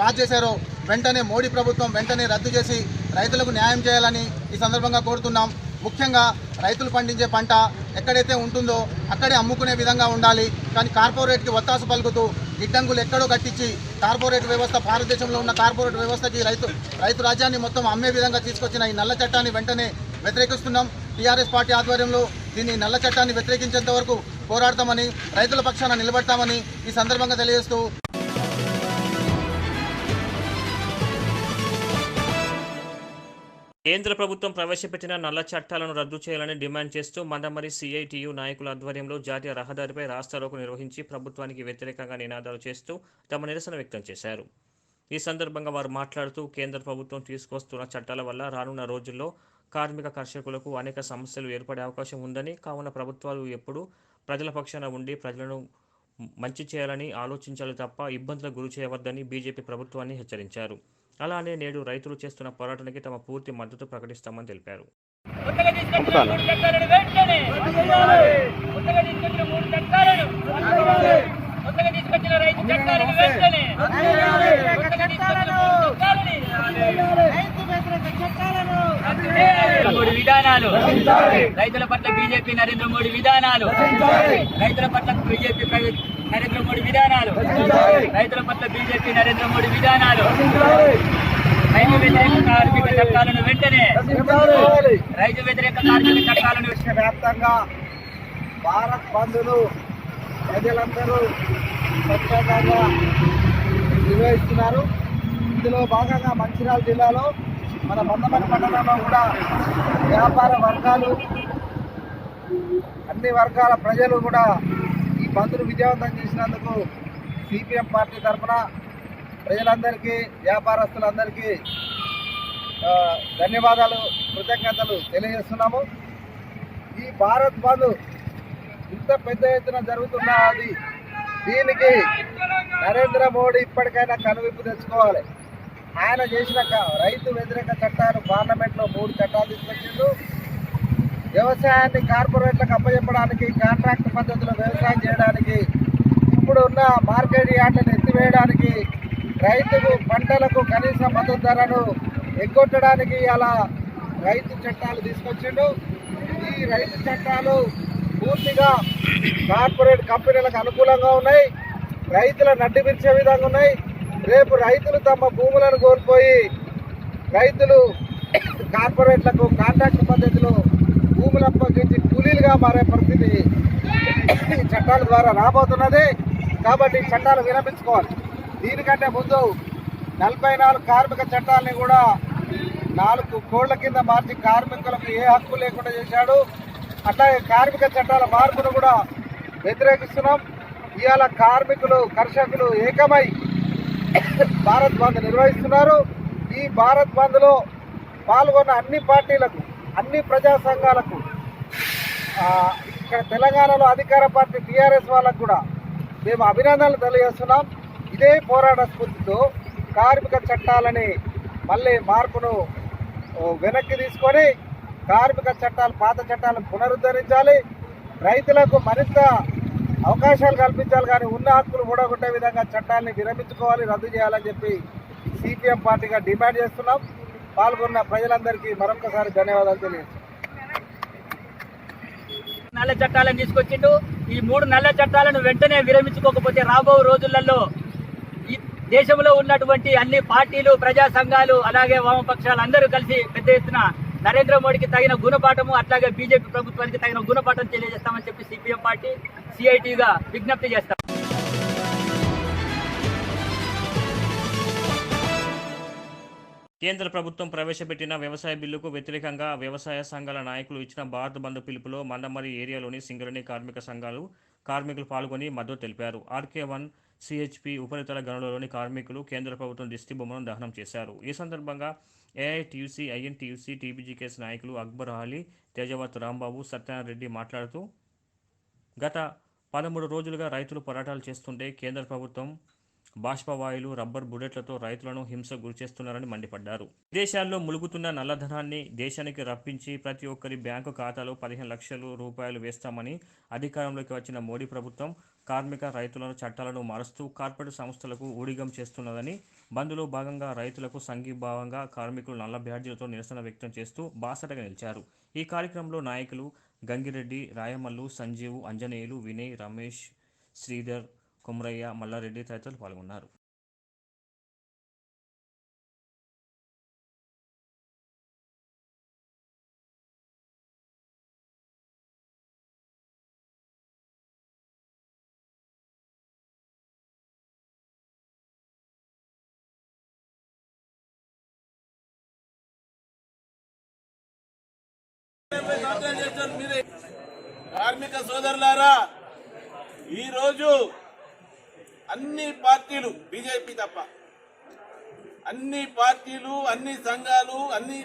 పాస్ చేశారో వెంటనే మోడీ ప్రభుత్వం వెంటనే రద్దు చేసి రైతులకు న్యాయం చేయాలని ఈ సందర్భంగా కోరుతున్నాం. ముఖ్యంగా రైతులు పండించే పంట ఎక్కడైతే ఉంటుందో అక్కడే అమ్ముకునే విధంగా ఉండాలి. కానీ కార్పొరేట్కి ఒత్తాసు పలుకుతూ గిడ్డంగులు ఎక్కడో కట్టించి కార్పొరేట్ వ్యవస్థ, భారతదేశంలో ఉన్న కార్పొరేట్ వ్యవస్థకి రైతు రాజ్యాన్ని మొత్తం అమ్మే విధంగా తీసుకొచ్చిన ఈ నల్ల చట్టాన్ని వెంటనే వ్యతిరేకిస్తున్నాం. టీఆర్ఎస్ పార్టీ ఆధ్వర్యంలో దీన్ని నల్ల చట్టాన్ని వ్యతిరేకించేంత వరకు పోరాడతామని, రైతుల పక్షాన నిలబడతామని ఈ సందర్భంగా తెలియజేస్తూ కేంద్ర ప్రభుత్వం ప్రవేశపెట్టిన నల్ల చట్టాలను రద్దు చేయాలని డిమాండ్ చేస్తూ మందమరి సిఐటియు నాయకుల ఆధ్వర్యంలో జాతీయ రహదారిపై రాస్తారోకో నిర్వహించి ప్రభుత్వానికి వ్యతిరేకంగా నినాదాలు చేస్తూ తమ నిరసన వ్యక్తం చేశారు. ఈ సందర్భంగా వారు మాట్లాడుతూ కేంద్ర ప్రభుత్వం తీసుకొస్తున్న చట్టాల వల్ల రానున్న రోజుల్లో కార్మిక కర్షకులకు అనేక సమస్యలు ఏర్పడే అవకాశం ఉందని, కావున ప్రభుత్వాలు ఎప్పుడూ ప్రజల పక్షాన ఉండి ప్రజలను మంచి చేయాలని ఆలోచించాలి తప్ప ఇబ్బందులకు గురి చేయవద్దని బీజేపీ ప్రభుత్వాన్ని హెచ్చరించారు. అలానే నేడు రైతులు చేస్తున్న పోరాటానికి తమ పూర్తి మద్దతు ప్రకటిస్తామని తెలిపారు. విధానాలు రైతుల పట్ల బీజేపీ నరేంద్ర మోడీ విధానాలు, రైతుల పట్ల బీజేపీ నరేంద్ర మోడీ విధానాలు, రైతుల పట్ల బీజేపీ నరేంద్ర మోడీ విధానాలు, రైతు వ్యతిరేక కార్మిక చట్టాలను వెంటనే, రైతు వ్యతిరేక కార్మిక చట్టాలను వ్యాప్తంగా భారత్ బంధులు ప్రజలందరూ స్వచ్ఛందంగా నిర్వహిస్తున్నారు. ఇందులో భాగంగా మంచిర్యాల జిల్లాలో మన మందమరి మండలంలో కూడా వ్యాపార వర్గాలు, అన్ని వర్గాల ప్రజలు కూడా ఈ బంద్ను విజయవంతం చేసినందుకు సిపిఎం పార్టీ తరఫున ప్రజలందరికీ, వ్యాపారస్తులందరికీ ధన్యవాదాలు, కృతజ్ఞతలు తెలియజేస్తున్నాము. ఈ భారత్ బంద్ ఇంత పెద్ద ఎత్తున జరుగుతున్నది, దీనికి నరేంద్ర మోడీ ఇప్పటికైనా కనువిప్పు తెచ్చుకోవాలి. ఆయన చేసిన రైతు వ్యతిరేక చట్టాలు పార్లమెంట్లో 3 చట్టాలు తీసుకొచ్చిండు. వ్యవసాయాన్ని కార్పొరేట్లకు అప్పచెప్పడానికి, కాంట్రాక్ట్ పద్ధతిలో వ్యవసాయం చేయడానికి, ఇప్పుడు ఉన్న మార్కెట్ యార్డులను ఎత్తివేయడానికి, రైతుకు పంటలకు కనీస మద్దతు ధరను ఎగ్గొట్టడానికి అలా రైతు చట్టాలు తీసుకొచ్చిండు. ఈ రైతు చట్టాలు పూర్తిగా కార్పొరేట్ కంపెనీలకు అనుకూలంగా ఉన్నాయి, రైతులను నడ్డిపించే విధంగా ఉన్నాయి. రేపు రైతులు తమ భూములను కోల్పోయి రైతులు కార్పొరేట్లకు కాంట్రాక్ట్ పద్ధతిలో భూములు అప్పగించి కూలీలుగా మారే పరిస్థితి ఈ చట్టాల ద్వారా రాబోతున్నది. కాబట్టి ఈ చట్టాలు విరమించుకోవాలి. దీనికంటే ముందు 44 కార్మిక చట్టాలని కూడా 4 కోళ్ల కింద మార్చి కార్మికులకు ఏ హక్కు లేకుండా చేశాడు. అట్లాగే కార్మిక చట్టాల మార్పును కూడా వ్యతిరేకిస్తున్నాం. ఇవాళ కార్మికులు, కర్షకులు ఏకమై భారత్ బంద్ నిర్వహిస్తున్నారు. ఈ భారత్ బంద్లో పాల్గొన్న అన్ని పార్టీలకు, అన్ని ప్రజా సంఘాలకు, ఇక్కడ తెలంగాణలో అధికార పార్టీ టీఆర్ఎస్ వాళ్ళకు కూడా మేము అభినందనలు తెలియజేస్తున్నాం. ఇదే పోరాట స్ఫూర్తితో కార్మిక చట్టాలని మళ్ళీ మార్పును వెనక్కి తీసుకొని కార్మిక చట్టాలు, పాత చట్టాలను పునరుద్ధరించాలి. రైతులకు మరింత అవకాశాలు కల్పించాలి, కానీ ఉన్న హక్కులు ఊడగొట్టే విధంగా చట్టాలని విరమించుకోవాలి, రద్దు చేయాలని చెప్పి సిపిఎం పార్టీగా డిమాండ్ చేస్తున్నాం. పాల్గొన్న ప్రజలందరికీ మరొకసారి ధన్యవాదాలు తెలియజేస్తున్నాం. నల్ల చట్టాలను తీసుకొచ్చిండు. ఈ 3 నల్ల చట్టాలను వెంటనే విరమించుకోకపోతే రాబో రోజులలో ఈ దేశంలో ఉన్నటువంటి అన్ని పార్టీలు, ప్రజా సంఘాలు, అలాగే వామపక్షాలు అందరూ కలిసి పెద్ద ఎత్తున నరేంద్ర మోడీకి తగిన గుణపాఠము, అట్లాగే బీజేపీ ప్రభుత్వానికి తగిన గుణపాఠం తెలియజేస్తామని చెప్పి సిపిఎం పార్టీ సిఐటిగా విజ్ఞప్తి చేస్తాం. కేంద్ర ప్రభుత్వం ప్రవేశపెట్టిన వ్యవసాయ బిల్లుకు వ్యతిరేకంగా వ్యవసాయ సంఘాల నాయకులు ఇచ్చిన భారత్ బంద్ పిలుపులో మందమరి ఏరియాలోని సింగరేణి కార్మిక సంఘాలు కార్మికులు పాల్గొని మద్దతు తెలిపారు. RK1 CHP ఉపరితల గనులలోని కార్మికులు కేంద్ర ప్రభుత్వం దిష్టి బొమ్మను దహనం చేశారు. ఈ సందర్భంగా AITUC, INTUC, TBGKS నాయకులు అక్బర్ అలీ, తేజవత్ రాంబాబు, సత్యనారాయణ రెడ్డి మాట్లాడుతూ గత 13 రోజులుగా రైతులు పోరాటాలు చేస్తుంటే కేంద్ర ప్రభుత్వం బాష్పవాయువులు, రబ్బర్ బుల్లెట్లతో రైతులను హింసకు గురిచేస్తున్నారని మండిపడ్డారు. విదేశాల్లో ములుగుతున్న నల్లధనాన్ని దేశానికి రప్పించి ప్రతి ఒక్కరి బ్యాంకు ఖాతాలో 15 లక్షల రూపాయలు వేస్తామని అధికారంలోకి వచ్చిన మోడీ ప్రభుత్వం కార్మిక రైతులను చట్టాలను మారుస్తూ కార్పొరేట్ సంస్థలకు ఊడిగం చేస్తున్నదని, బంద్లో భాగంగా రైతులకు సంఘీభావంగా కార్మికులు నల్ల బ్యాడ్జీలతో నిరసన వ్యక్తం చేస్తూ బాసటగా నిలిచారు. ఈ కార్యక్రమంలో నాయకులు గంగిరెడ్డి, రాయమల్లు, సంజీవు, అంజనేయులు, వినయ్, రమేష్, శ్రీధర్, కొమరయ్య, మల్లారెడ్డి తదితరులు పాల్గొన్నారు. కార్మిక సోదరులారా, ఈరోజు అన్ని పార్టీలు, బీజేపీ తప్ప అన్ని పార్టీలు, అన్ని సంఘాలు, అన్ని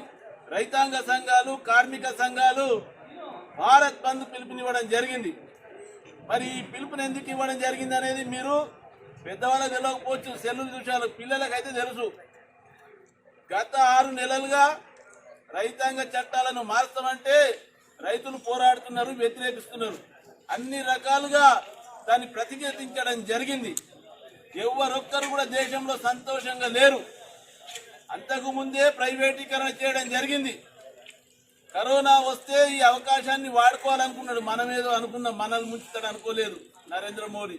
రైతాంగ సంఘాలు, కార్మిక సంఘాలు భారత్ బంద్ పిలుపునివ్వడం జరిగింది. మరి ఈ పిలుపుని ఎందుకు ఇవ్వడం జరిగింది అనేది మీరు పెద్దవాళ్ళకి తెలియకపోవచ్చు, సెల్లులు చూసారు, పిల్లలకైతే తెలుసు. గత 6 నెలలుగా రైతాంగ చట్టాలను మార్చమంటే రైతులు పోరాడుతున్నారు, వ్యతిరేకిస్తున్నారు. అన్ని రకాలుగా దాన్ని ప్రతిఘటించడం జరిగింది. ఎవరొక్కరు కూడా దేశంలో సంతోషంగా లేరు. అంతకు ముందే ప్రైవేటీకరణ చేయడం జరిగింది. కరోనా వస్తే ఈ అవకాశాన్ని వాడుకోవాలనుకున్నాడు. మనమేదో అనుకున్నాం, మనల్ని ముంచుతాడు అనుకోలేదు నరేంద్ర మోడీ.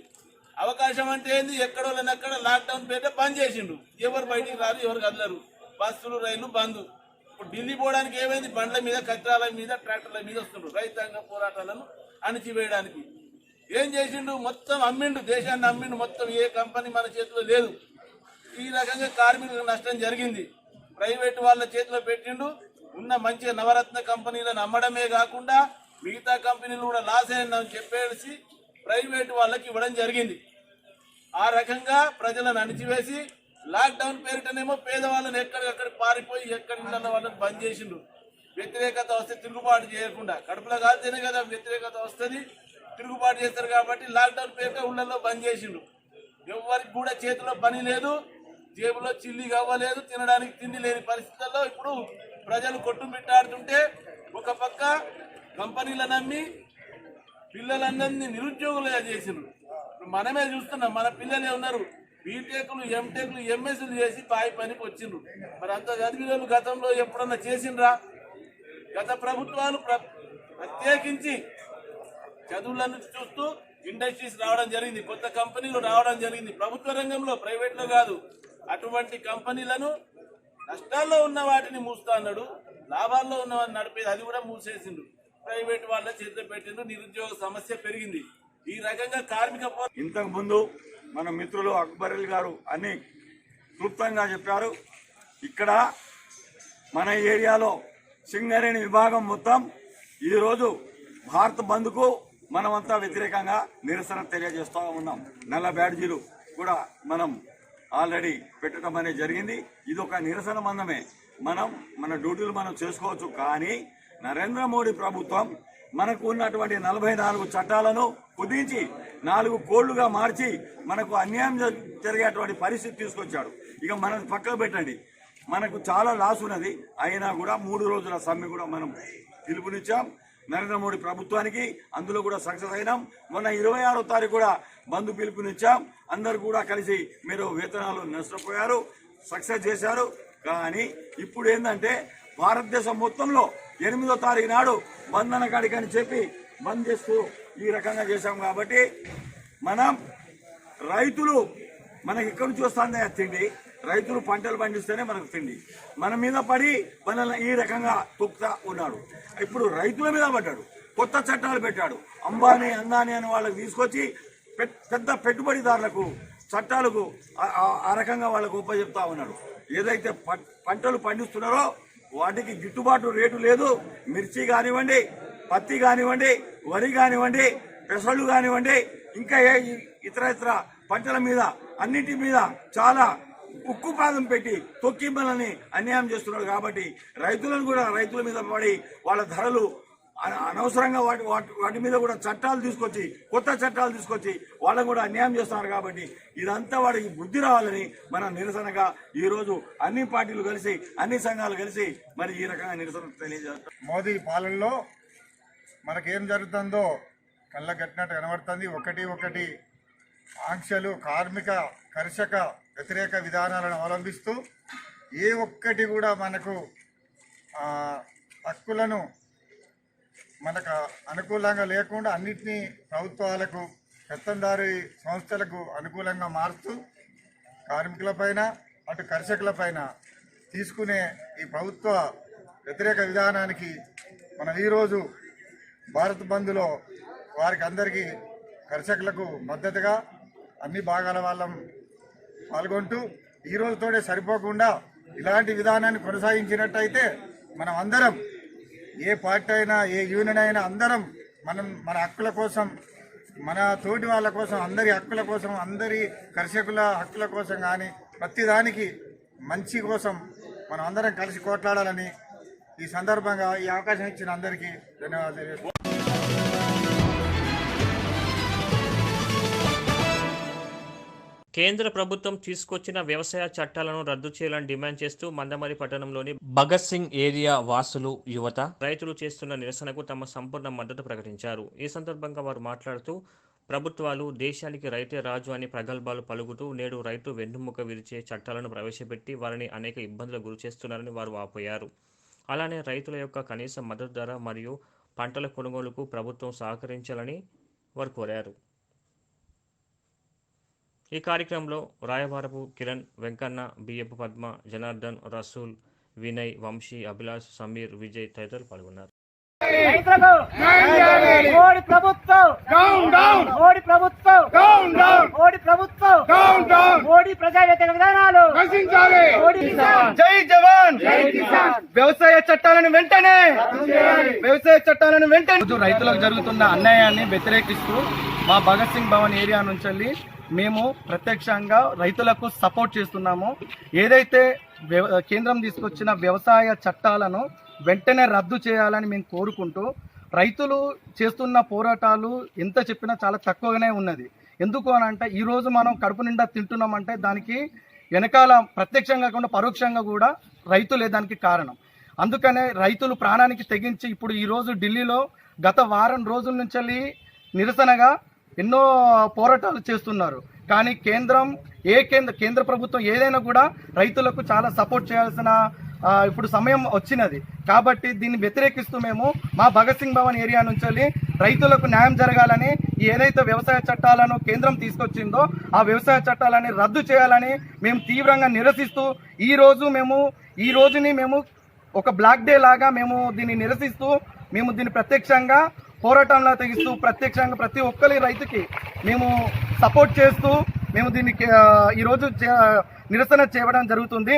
అవకాశం అంటే ఏంది? ఎక్కడోళ్ళనెక్కడ లాక్డౌన్ పెట్టి బంద్ చేసిండు. ఎవరు బయటికి రారు, ఎవరు కదలరు. బస్సులు, రైళ్లు బంద్. ఇప్పుడు ఢిల్లీ పోవడానికి ఏమైంది? బండ్ల మీద, కచరాల మీద, ట్రాక్టర్ల మీద వస్తుండ్రు రైతాంగ పోరాటాలను అణిచివేయడానికి. ఏం చేసిండు? మొత్తం అమ్మిండు, దేశాన్ని అమ్మిండు. మొత్తం ఏ కంపెనీ మన చేతిలో లేదు. ఈ రకంగా కార్మికులకు నష్టం జరిగింది. ప్రైవేట్ వాళ్ళ చేతిలో పెట్టిండు. ఉన్న మంచి నవరత్న కంపెనీలను అమ్మడమే కాకుండా మిగతా కంపెనీలు కూడా లాస్ అయిందని చెప్పేసి ప్రైవేట్ వాళ్ళకి ఇవ్వడం జరిగింది. ఆ రకంగా ప్రజలను అణిచివేసి లాక్డౌన్ పేరిటనేమో పేదవాళ్ళని ఎక్కడికక్కడ పారిపోయి ఎక్కడి వాళ్ళని బంద్ చేసిండు. వ్యతిరేకత వస్తే తిరుగుబాటు చేయకుండా, కడుపులో కాల్తేనే కదా వ్యతిరేకత వస్తుంది, తిరుగుబాటు చేస్తారు. కాబట్టి లాక్డౌన్ పేరుతో ఊళ్ళల్లో బంద్ చేసిండు. ఎవరికి కూడా చేతిలో పని లేదు, జేబులో చిల్లి కావలేదు, తినడానికి తిండి లేని పరిస్థితుల్లో ఇప్పుడు ప్రజలు కొట్టుమిట్టాడుతుంటే ఒక పక్క కంపెనీలను నమ్మి పిల్లలందరినీ నిరుద్యోగులుగా చేసిండ్రు. మనమే చూస్తున్నాం, మన పిల్లలే ఉన్నారు బీటెక్లు, ఎంటెక్లు, ఎంఎస్లు చేసి బాయి పనికి వచ్చిండ్రు. మరి అంత చదివిన గతంలో ఎప్పుడన్నా చేసిండ్రా? గత ప్రభుత్వాలు ప్రత్యేకించి చదువులను చూస్తూ ఇండస్ట్రీస్ రావడం జరిగింది, కొత్త కంపెనీలు రావడం జరిగింది. ప్రభుత్వ రంగంలో, ప్రైవేట్లో కాదు. అటువంటి కంపెనీలను నష్టాల్లో ఉన్న వాటిని మూస్తా అన్నాడు, లాభాల్లో ఉన్న వాటిని నడిపేది అది కూడా మూసేసిండు. ప్రైవేట్ వాళ్ళ చేతిలో పెట్టిండు. నిరుద్యోగ సమస్య పెరిగింది. ఈ రకంగా కార్మిక ఇంతకు ముందు మన మిత్రులు అక్బర్ అలీ గారు అన్ని క్లుప్తంగా చెప్పారు. ఇక్కడ మన ఏరియాలో సింగరేణి విభాగం మొత్తం ఈరోజు భారత్ బంద్కు మనమంతా వ్యతిరేకంగా నిరసన తెలియజేస్తూ ఉన్నాం. నల్ల బ్యాడ్జీలు కూడా మనం ఆల్రెడీ పెట్టడం అనేది జరిగింది. ఇది ఒక నిరసన మందమే. మన డ్యూటీలు మనం చేసుకోవచ్చు. కానీ నరేంద్ర మోడీ ప్రభుత్వం మనకు ఉన్నటువంటి 44 చట్టాలను కుదించి 4 కోళ్లుగా మార్చి మనకు అన్యాయం జరిగేటువంటి పరిస్థితి తీసుకొచ్చాడు. ఇక మనం పక్కకు పెట్టండి, మనకు చాలా లాస్ ఉన్నది. అయినా కూడా 3 రోజుల సమ్మె కూడా మనం పిలుపునిచ్చాం నరేంద్ర మోడీ ప్రభుత్వానికి. అందులో కూడా సక్సెస్ అయినాం. మొన్న 26వ తారీఖు కూడా బంద్ పిలుపునిచ్చాం. అందరు కూడా కలిసి మీరు వేతనాలు నష్టపోయారు, సక్సెస్ చేశారు. కానీ ఇప్పుడు ఏంటంటే భారతదేశం మొత్తంలో 8వ తారీఖు నాడు బంధన కాడికి అని చెప్పి బంద్ చేస్తూ ఈ రకంగా చేశాం. కాబట్టి మనం రైతులు మనకి ఎక్కడి నుంచి వస్తుందే తిండి, రైతులు పంటలు పండిస్తేనే మనకు తిండి. మన మీద పడి మనల్ని ఈ రకంగా తొక్కుతా ఉన్నాడు. ఇప్పుడు రైతుల మీద పడ్డాడు, కొత్త చట్టాలు పెట్టాడు. అంబానీ, అందానీ అని వాళ్ళకి తీసుకొచ్చి పెద్ద పెట్టుబడిదారులకు చట్టాలకు ఆ రకంగా వాళ్ళకు ఉపజెప్తా ఉన్నాడు. ఏదైతే పంటలు పండిస్తున్నారో వాటికి గిట్టుబాటు రేటు లేదు. మిర్చి కానివ్వండి, పత్తి కానివ్వండి, వరి కానివ్వండి, పెసళ్ళు కానివ్వండి, ఇంకా ఇతర పంటల మీద అన్నింటి మీద చాలా ఉక్కుపాదం పెట్టి తొక్కిమ్మలని అన్యాయం చేస్తున్నారు. కాబట్టి రైతులను కూడా రైతుల మీద పడి వాళ్ళ ధరలు అనవసరంగా వాటి మీద కూడా చట్టాలు తీసుకొచ్చి కొత్త చట్టాలు తీసుకొచ్చి వాళ్ళని కూడా అన్యాయం చేస్తున్నారు. కాబట్టి ఇదంతా వాడికి బుద్ధి రావాలని మనం నిరసనగా ఈరోజు అన్ని పార్టీలు కలిసి అన్ని సంఘాలు కలిసి మరి ఈ రకంగా నిరసన తెలియజేస్తాం. మోదీ పాలనలో మనకేం జరుగుతుందో కళ్ళ కట్టినట్టు కనబడుతుంది. ఒకటి ఆంక్షలు, కార్మిక కర్షక వ్యతిరేక విధానాలను అవలంబిస్తూ ఏ ఒక్కటి కూడా మనకు హక్కులను మనకు అనుకూలంగా లేకుండా అన్నిటినీ ప్రభుత్వాలకు, పెత్తందారి సంస్థలకు అనుకూలంగా మారుతూ కార్మికులపైన అటు కర్షకులపైన తీసుకునే ఈ ప్రభుత్వ వ్యతిరేక విధానానికి మనం ఈరోజు భారత్ బంద్లో వారికి అందరికీ కర్షకులకు మద్దతుగా అన్ని భాగాల వాళ్ళం పాల్గొంటూ ఈ రోజుతోనే సరిపోకుండా ఇలాంటి విధానాన్ని కొనసాగించినట్టయితే మనం అందరం, ఏ పార్టీ అయినా ఏ యూనియన్ అయినా అందరం మన హక్కుల కోసం, మన తోటి వాళ్ళ కోసం, అందరి హక్కుల కోసం, అందరి కర్షకుల హక్కుల కోసం కానీ ప్రతిదానికి మంచి కోసం మనం అందరం కలిసి కొట్లాడాలని ఈ సందర్భంగా ఈ అవకాశం ఇచ్చిన అందరికీ ధన్యవాదాలు. కేంద్ర ప్రభుత్వం తీసుకొచ్చిన వ్యవసాయ చట్టాలను రద్దు చేయాలని డిమాండ్ చేస్తూ మందమరి పట్టణంలోని భగత్ సింగ్ ఏరియా వాసులు, యువత, రైతులు చేస్తున్న నిరసనకు తమ సంపూర్ణ మద్దతు ప్రకటించారు. ఈ సందర్భంగా వారు మాట్లాడుతూ ప్రభుత్వాలు దేశానికి రైతే రాజు అని ప్రగల్భాలు పలుకుతూ నేడు రైతు వెన్నుముక విరిచే చట్టాలను ప్రవేశపెట్టి వారిని అనేక ఇబ్బందులకు గురి చేస్తున్నారని వారు వాపోయారు. అలానే రైతుల యొక్క కనీస మద్దతు ధర మరియు పంటల కొనుగోలుకు ప్రభుత్వం సహకరించాలని వారు కోరారు. ఈ కార్యక్రమంలో రాయవారపు కిరణ్, వెంకన్న, బియ్యపు పద్మ, జనార్దన్, రసూల్, వినయ్, వంశీ, అభిలాష్, సమీర్, విజయ్ తదితరులు పాల్గొన్నారు. మోడీ ప్రభుత్వం మోడీ ప్రభుత్వం మోడీ ప్రభుత్వం మోడీ ప్రజా వ్యతిరేక విధానాలు. జై జవాన్, వ్యవసాయ చట్టాలను వెంటనే రైతులకు జరుగుతున్న అన్యాయాన్ని వ్యతిరేకిస్తూ మా భగత్ సింగ్ భవన్ ఏరియా నుంచి మేము ప్రత్యక్షంగా రైతులకు సపోర్ట్ చేస్తున్నాము. ఏదైతే కేంద్రం తీసుకొచ్చిన వ్యవసాయ చట్టాలను వెంటనే రద్దు చేయాలని మేము కోరుకుంటూ, రైతులు చేస్తున్న పోరాటాలు ఎంత చెప్పినా చాలా తక్కువగానే ఉన్నది. ఎందుకు అని అంటే ఈరోజు మనం కడుపు నిండా తింటున్నామంటే దానికి వెనకాల ప్రత్యక్షంగా కాకుండా పరోక్షంగా కూడా రైతులే దానికి కారణం. అందుకనే రైతులు ప్రాణానికి తెగించి ఇప్పుడు ఈరోజు ఢిల్లీలో గత వారం రోజుల నుంచి నిరసనగా ఎన్నో పోరాటాలు చేస్తున్నారు. కానీ కేంద్ర ప్రభుత్వం ఏదైనా కూడా రైతులకు చాలా సపోర్ట్ చేయాల్సిన ఇప్పుడు సమయం వచ్చినది. కాబట్టి దీన్ని వ్యతిరేకిస్తూ మేము మా భగత్ సింగ్ భవన్ ఏరియా నుంచి రైతులకు న్యాయం జరగాలని, ఏదైతే వ్యవసాయ చట్టాలను కేంద్రం తీసుకొచ్చిందో ఆ వ్యవసాయ చట్టాలని రద్దు చేయాలని మేము తీవ్రంగా నిరసిస్తూ ఈ రోజుని మేము ఒక బ్లాక్ డే లాగా మేము దీన్ని నిరసిస్తూ మేము దీన్ని ప్రత్యక్షంగా పోరాటంలో తెగిస్తూ ప్రత్యక్షంగా ప్రతి ఒక్కరి రైతుకి మేము సపోర్ట్ చేస్తూ మేము దీనికి ఈరోజు నిరసన చేయడం జరుగుతుంది.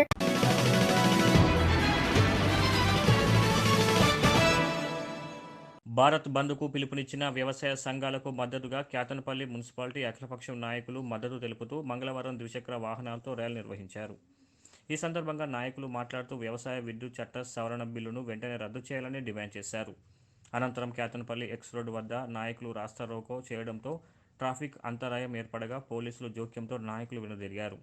భారత్ బంద్కు పిలుపునిచ్చిన వ్యవసాయ సంఘాలకు మద్దతుగా క్యాతన్పల్లి మున్సిపాలిటీ అఖిలపక్షం నాయకులు మద్దతు తెలుపుతూ మంగళవారం ద్విచక్ర వాహనాలతో ర్యాలీ నిర్వహించారు. ఈ సందర్భంగా నాయకులు మాట్లాడుతూ వ్యవసాయ విద్యుత్ చట్ట సవరణ బిల్లును వెంటనే రద్దు చేయాలని డిమాండ్ చేశారు. అనంతరం క్యాతన్పల్లి ఎక్స్ రోడ్డు వద్ద నాయకులు రాస్తారోకో చేయడంతో ట్రాఫిక్ అంతరాయం ఏర్పడగా పోలీసులు జోక్యంతో నాయకులు వెనుదిరిగారు.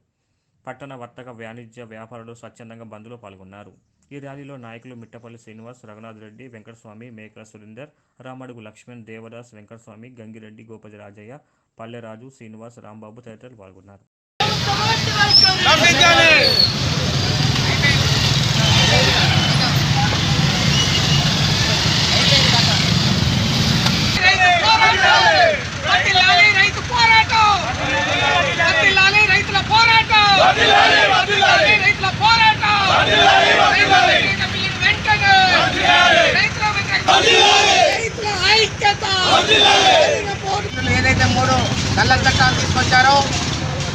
పట్టణ వర్తక వాణిజ్య వ్యాపారులు స్వచ్ఛందంగా బంద్లో పాల్గొన్నారు. ఈ ర్యాలీలో నాయకులు మిట్టపల్లి శ్రీనివాస్, రఘునాథ్ రెడ్డి, వెంకటస్వామి, మేకల సురేందర్, రామడుగు లక్ష్మణ్, దేవదాస్, వెంకటస్వామి, గంగిరెడ్డి, గోపతి రాజయ్య, పల్లెరాజు, శ్రీనివాస్, రాంబాబు తదితరులు పాల్గొన్నారు. ఏదైతే 3 నల్ల చట్టాలు తీసుకొచ్చారో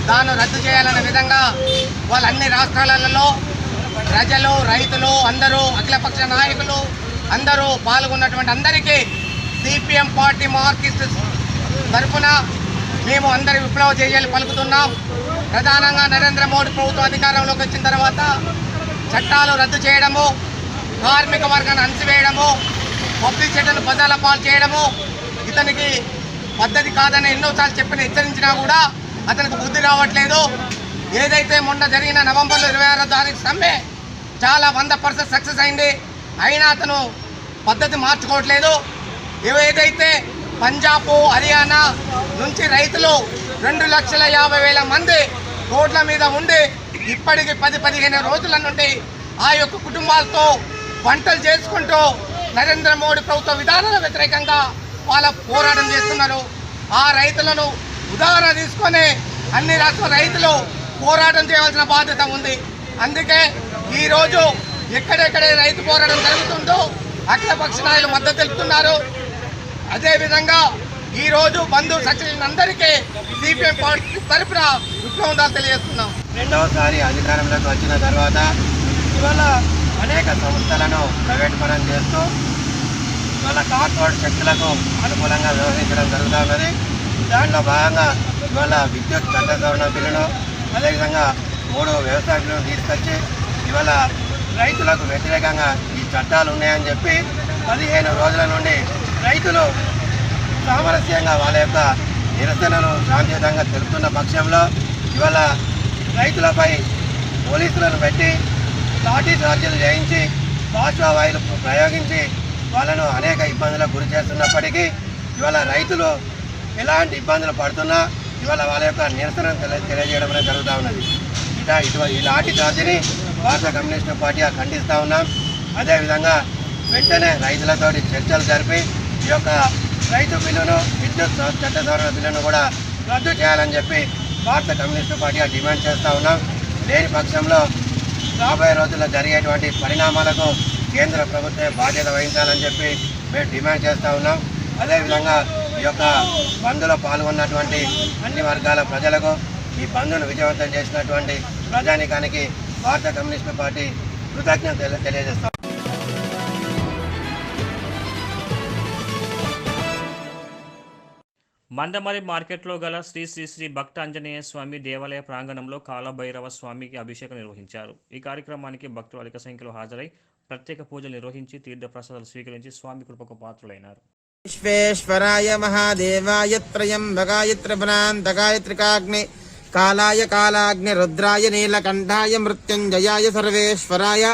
దాన్ని రద్దు చేయాలనే విధంగా వాళ్ళ అన్ని రాష్ట్రాలలో ప్రజలు, రైతులు అందరూ, అఖిలపక్ష నాయకులు అందరూ పాల్గొన్నటువంటి అందరికీ సిపిఎం పార్టీ మార్క్సిస్ట్ తరఫున మేము అందరి విప్లవ చర్యలు పలుకుతున్నాం. ప్రధానంగా నరేంద్ర మోడీ ప్రభుత్వం అధికారంలోకి వచ్చిన తర్వాత చట్టాలు రద్దు చేయడము, కార్మిక వర్గాన్ని అణచివేయడము, పబ్లిసిటీలను బజార్ల పాలు చేయడము ఇతనికి పద్ధతి కాదని ఎన్నోసార్లు హెచ్చరించినా కూడా అతనికి బుద్ధి రావట్లేదు. ఏదైతే మొన్న జరిగిన నవంబర్లో 26వ తారీఖు సమ్మె చాలా 100% సక్సెస్ అయింది. అయినా అతను పద్ధతి మార్చుకోవట్లేదు. ఏదైతే పంజాబ్, హర్యానా నుంచి రైతులు 2,50,000 మంది రోడ్ల మీద ఉండి ఇప్పటికి 10-15 రోజుల నుండి ఆ యొక్క కుటుంబాలతో వంటలు చేసుకుంటూ నరేంద్ర మోడీ ప్రభుత్వ విధానాల వ్యతిరేకంగా వాళ్ళ పోరాటం చేస్తున్నారు. ఆ రైతులను ఉదాహరణ తీసుకొని అన్ని రాష్ట్ర రైతులు పోరాటం చేయవలసిన బాధ్యత ఉంది. అందుకే ఈరోజు ఎక్కడెక్కడ రైతు పోరాటం జరుగుతుందో అఖిలపక్ష నాయకులు మద్దతు తెలుపుతున్నారు. అదేవిధంగా ఈరోజు బంధు సచివులందరికీ అందరికీ సిపిఎం పార్టీ తరఫున విప్లవం తెలియజేస్తున్నాం. రెండవసారి అధికారంలోకి వచ్చిన తర్వాత ఇవాళ అనేక సంస్థలను ప్రైవేట్ పరం చేస్తూ ఇవాళ కార్పొరేట్ శక్తులకు అనుకూలంగా వ్యవహరించడం జరుగుతున్నది. దాంట్లో భాగంగా ఇవాళ విద్యుత్ చట్ట సవరణ బిల్లును, అదేవిధంగా 3 వ్యవసాయ బిల్లును తీసుకొచ్చి ఇవాళ రైతులకు వ్యతిరేకంగా ఈ చట్టాలు ఉన్నాయని చెప్పి 15 రోజుల నుండి రైతులు సామరస్యంగా వాళ్ళ యొక్క నిరసనను శాంతియుతంగా తెలుపుతున్న పక్షంలో ఇవాళ రైతులపై పోలీసులను పెట్టి లాఠీ చార్జీలు చేయించి బాష్పవాయువులు ప్రయోగించి వాళ్ళను అనేక ఇబ్బందులకు గురి చేస్తున్నప్పటికీ ఇవాళ రైతులు ఎలాంటి ఇబ్బందులు పడుతున్నా ఇవాళ వాళ్ళ యొక్క నిరసనను తెలియజేయడం అనేది జరుగుతూ ఉన్నది. ఈ లాఠీ చార్జీని భారత కమ్యూనిస్టు పార్టీగా ఖండిస్తూ ఉన్నాం. అదేవిధంగా వెంటనే రైతులతోటి చర్చలు జరిపి ఈ యొక్క రైతు బిల్లును, విద్యుత్ చట్ట సవరణ బిల్లును కూడా రద్దు చేయాలని చెప్పి భారత కమ్యూనిస్టు పార్టీగా డిమాండ్ చేస్తూ ఉన్నాం. లేని పక్షంలో రాబోయే రోజుల్లో జరిగేటువంటి పరిణామాలకు కేంద్ర ప్రభుత్వమే బాధ్యత వహించాలని చెప్పి మేము డిమాండ్ చేస్తూ ఉన్నాం. అదేవిధంగా ఈ యొక్క బంద్లో పాల్గొన్నటువంటి అన్ని వర్గాల ప్రజలకు, ఈ బంద్ను విజయవంతం చేసినటువంటి ప్రజానీకానికి భారత కమ్యూనిస్టు పార్టీ కృతజ్ఞతలు తెలియజేస్తాం. మందమరి మార్కెట్లో గల శ్రీ శ్రీ శ్రీ భక్త ఆంజనేయ స్వామి దేవాలయ ప్రాంగణంలో కాలభైరవ స్వామికి అభిషేకం నిర్వహించారు. ఈ కార్యక్రమానికి భక్తులు అధిక సంఖ్యలో హాజరై ప్రత్యేక పూజలు నిర్వహించి తీర్థప్రసాదాలు స్వీకరించి స్వామి కృపకు పాత్రులైనారు. విశ్వేశ్వరాయ మహాదేవాయ త్రయంబకాయ త్రిపురాంతకాయ త్రికాగ్ని కాలాయ కాలాగ్ని రుద్రాయ నీలకంఠాయ మృత్యుంజయాయ సర్వేశ్వరాయ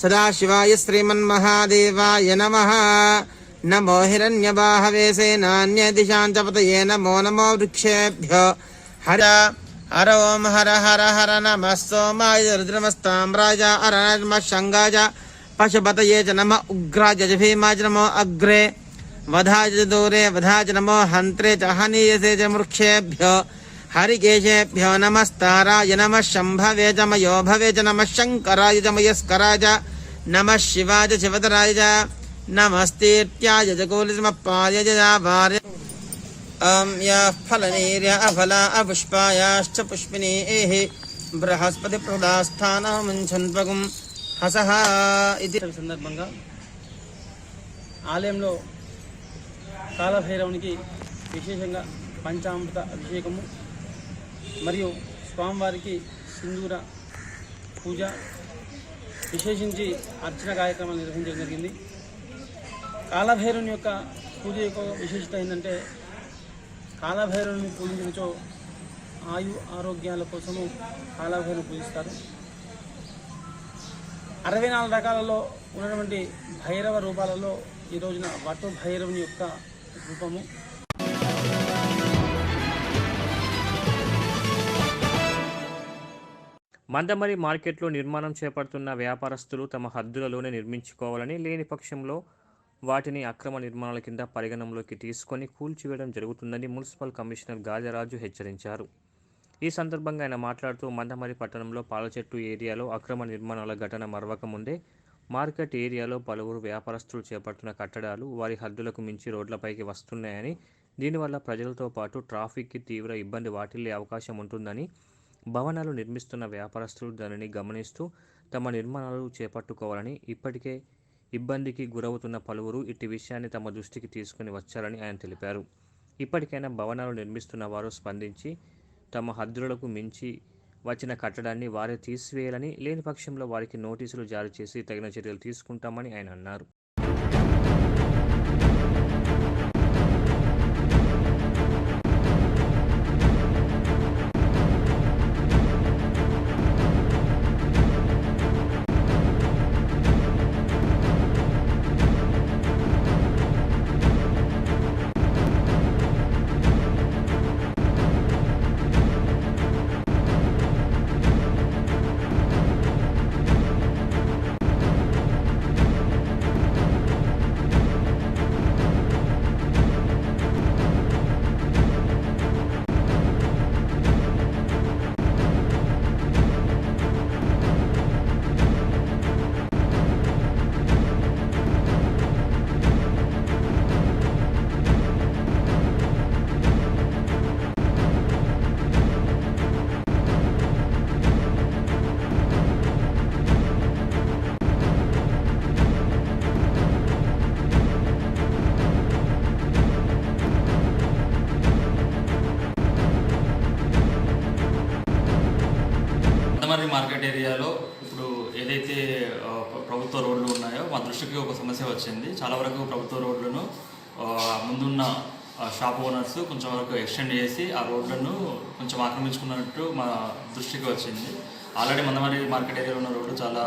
సదాశివాయ శ్రీమన్మహాదేవాయ నమః. నమో హిరణ్యబాహవే సేనాన్యదిశాంతపతయే నమో నమో వృక్షేభ్యో. హర హర ఓం హర హర హర నమః సోమాయ రుద్రమస్తామ్రాయ హర నమః శంగాయ పశుపతయే చ నమః ఉగ్రాయ చ భీమాయ చ నమో అగ్రే వధాయ చ దూరే వధాయ చ నమో హంత్రే చ హనీయసే చ వృక్షేభ్యో. హరికేశేభ్యో నమస్తారాయ నమః శంభవే చ మయోభవే చ నమః శంకరాయ చ మయస్కరాయ చ నమః శివాయ చ శివతరాయ చ నమస్తేత్యాయ చ కోలిసమప్పాయ చ వార్య. యాః ఫలనీర్య అఫలా అపుష్పాయాశ్చ పుష్పిణీః బృహస్పతి ప్రదాస్థానముంఛన్పగుం హసః. ఇది సందర్భంగా ఆలయంలో కాలభైరవునికి విశేషంగా పంచామృత అభిషేకము మరియు స్వామివారికి సింధూర పూజ, విశేషించి అర్చన కార్యక్రమాలు నిర్వహించడం జరిగింది. కాలభైరవుని యొక్క పూజ యొక్క విశేషత ఏంటంటే, కాలభైరవుని పూజించినచో ఆయు ఆరోగ్యాల కోసము కాలభైరవుని పూజిస్తారు. 64 రకాలలో ఉన్నటువంటి భైరవ రూపాలలో ఈ రోజున వటు భైరవుని యొక్క రూపము. మందమరి మార్కెట్లో నిర్మాణం చేపడుతున్న వ్యాపారస్తులు తమ హద్దులలోనే నిర్మించుకోవాలని, లేని పక్షంలో వాటిని అక్రమ నిర్మాణాల కింద పరిగణనలోకి తీసుకొని కూల్చివేయడం జరుగుతుందని మున్సిపల్ కమిషనర్ గాజరాజు హెచ్చరించారు. ఈ సందర్భంగా ఆయన మాట్లాడుతూ, మందమరి పట్టణంలో పాలచెట్టు ఏరియాలో అక్రమ నిర్మాణాల ఘటన మరవక ముందే మార్కెట్ ఏరియాలో పలువురు వ్యాపారస్తులు చేపడుతున్న కట్టడాలు వారి హద్దులకు మించి రోడ్లపైకి వస్తున్నాయని దీనివల్ల ప్రజలతో పాటు ట్రాఫిక్కి తీవ్ర ఇబ్బంది వాటిల్లే అవకాశం ఉంటుందని, భవనాలు నిర్మిస్తున్న వ్యాపారస్తులు దానిని గమనిస్తూ తమ నిర్మాణాలు చేపట్టుకోవాలని, ఇప్పటికే ఇబ్బందికి గురవుతున్న పలువురు ఇట్టి విషయాన్ని తమ దృష్టికి తీసుకుని వచ్చారని ఆయన తెలిపారు. ఇప్పటికైనా భవనాలు నిర్మిస్తున్న వారు స్పందించి తమ హద్దులకు మించి వచ్చిన కట్టడాన్ని వారే తీసివేయాలని, లేని పక్షంలో వారికి నోటీసులు జారీ చేసి తగిన చర్యలు తీసుకుంటామని ఆయన అన్నారు. మందమర్రి మార్కెట్ ఏరియాలో ఇప్పుడు ఏదైతే ప్రభుత్వ రోడ్లు ఉన్నాయో మా దృష్టికి ఒక సమస్య వచ్చింది. చాలా వరకు ప్రభుత్వ రోడ్లను ముందున్న షాప్ ఓనర్స్ కొంచెం వరకు ఎక్స్టెండ్ చేసి ఆ రోడ్లను కొంచెం ఆక్రమించుకున్నట్టు మా దృష్టికి వచ్చింది. ఆల్రెడీ మందమర్రి మార్కెట్ ఏరియాలో ఉన్న రోడ్డు చాలా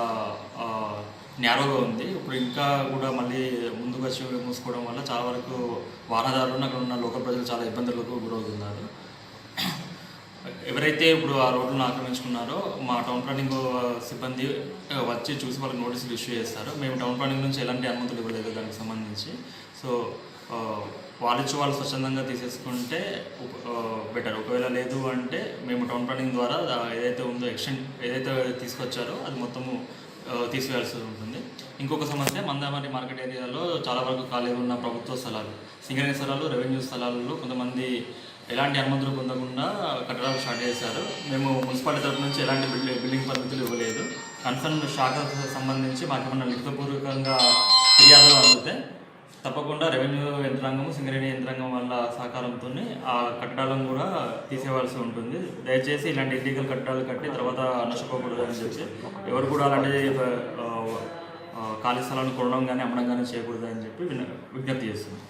న్యారోగా ఉంది. ఇప్పుడు ఇంకా కూడా మళ్ళీ ముందుకు వచ్చి మూసుకోవడం వల్ల చాలా వరకు వాహనదారులను అక్కడ ఉన్న లోకల్ ప్రజలు చాలా ఇబ్బందులకు గురవుతున్నారు. ఎవరైతే ఇప్పుడు ఆ రోడ్లను ఆక్రమించుకున్నారో మా టౌన్ ప్లానింగ్ సిబ్బంది వచ్చి చూసి వాళ్ళకి నోటీసులు ఇష్యూ చేస్తారు. మేము టౌన్ ప్లానింగ్ నుంచి ఎలాంటి అనుమతులు ఇవ్వలేదు దానికి సంబంధించి. సో వాళ్ళు స్వచ్ఛందంగా తీసేసుకుంటే బెటర్. ఒకవేళ లేదు అంటే మేము టౌన్ ప్లానింగ్ ద్వారా ఏదైతే ఉందో ఎక్స్టెండ్ ఏదైతే తీసుకొచ్చారో అది మొత్తము తీసివేయాల్సి ఉంటుంది. ఇంకొక సమస్య, మందమర్రి మార్కెట్ ఏరియాలో చాలా వరకు ఖాళీ ఉన్న ప్రభుత్వ స్థలాలు, సింగరేణి స్థలాలు, రెవెన్యూ స్థలాలలో కొంతమంది ఎలాంటి అనుమతులు పొందకుండా కట్టడాలు స్టార్ట్ చేశారు. మేము మున్సిపాలిటీ తరఫు నుంచి ఎలాంటి బిల్డింగ్ పద్ధతులు ఇవ్వలేదు. కన్సర్న్ శాఖకు సంబంధించి మాకేమన్నా లిఖితపూర్వకంగా ఫిర్యాదులు అందితే తప్పకుండా రెవెన్యూ యంత్రాంగం, సింగరేణి యంత్రాంగం వాళ్ళ సహకారంతో ఆ కట్టడాలను కూడా తీసేవాల్సి ఉంటుంది. దయచేసి ఇలాంటి ఇల్లీగల్ కట్టడాలు కట్టి తర్వాత నష్టపోకూడదు అని చెప్పి ఎవరు కూడా అలాంటి ఖాళీ స్థలాలను కొనడం కానీ అమ్మడం కానీ చేయకూడదు అని చెప్పి విజ్ఞప్తి చేస్తుంది.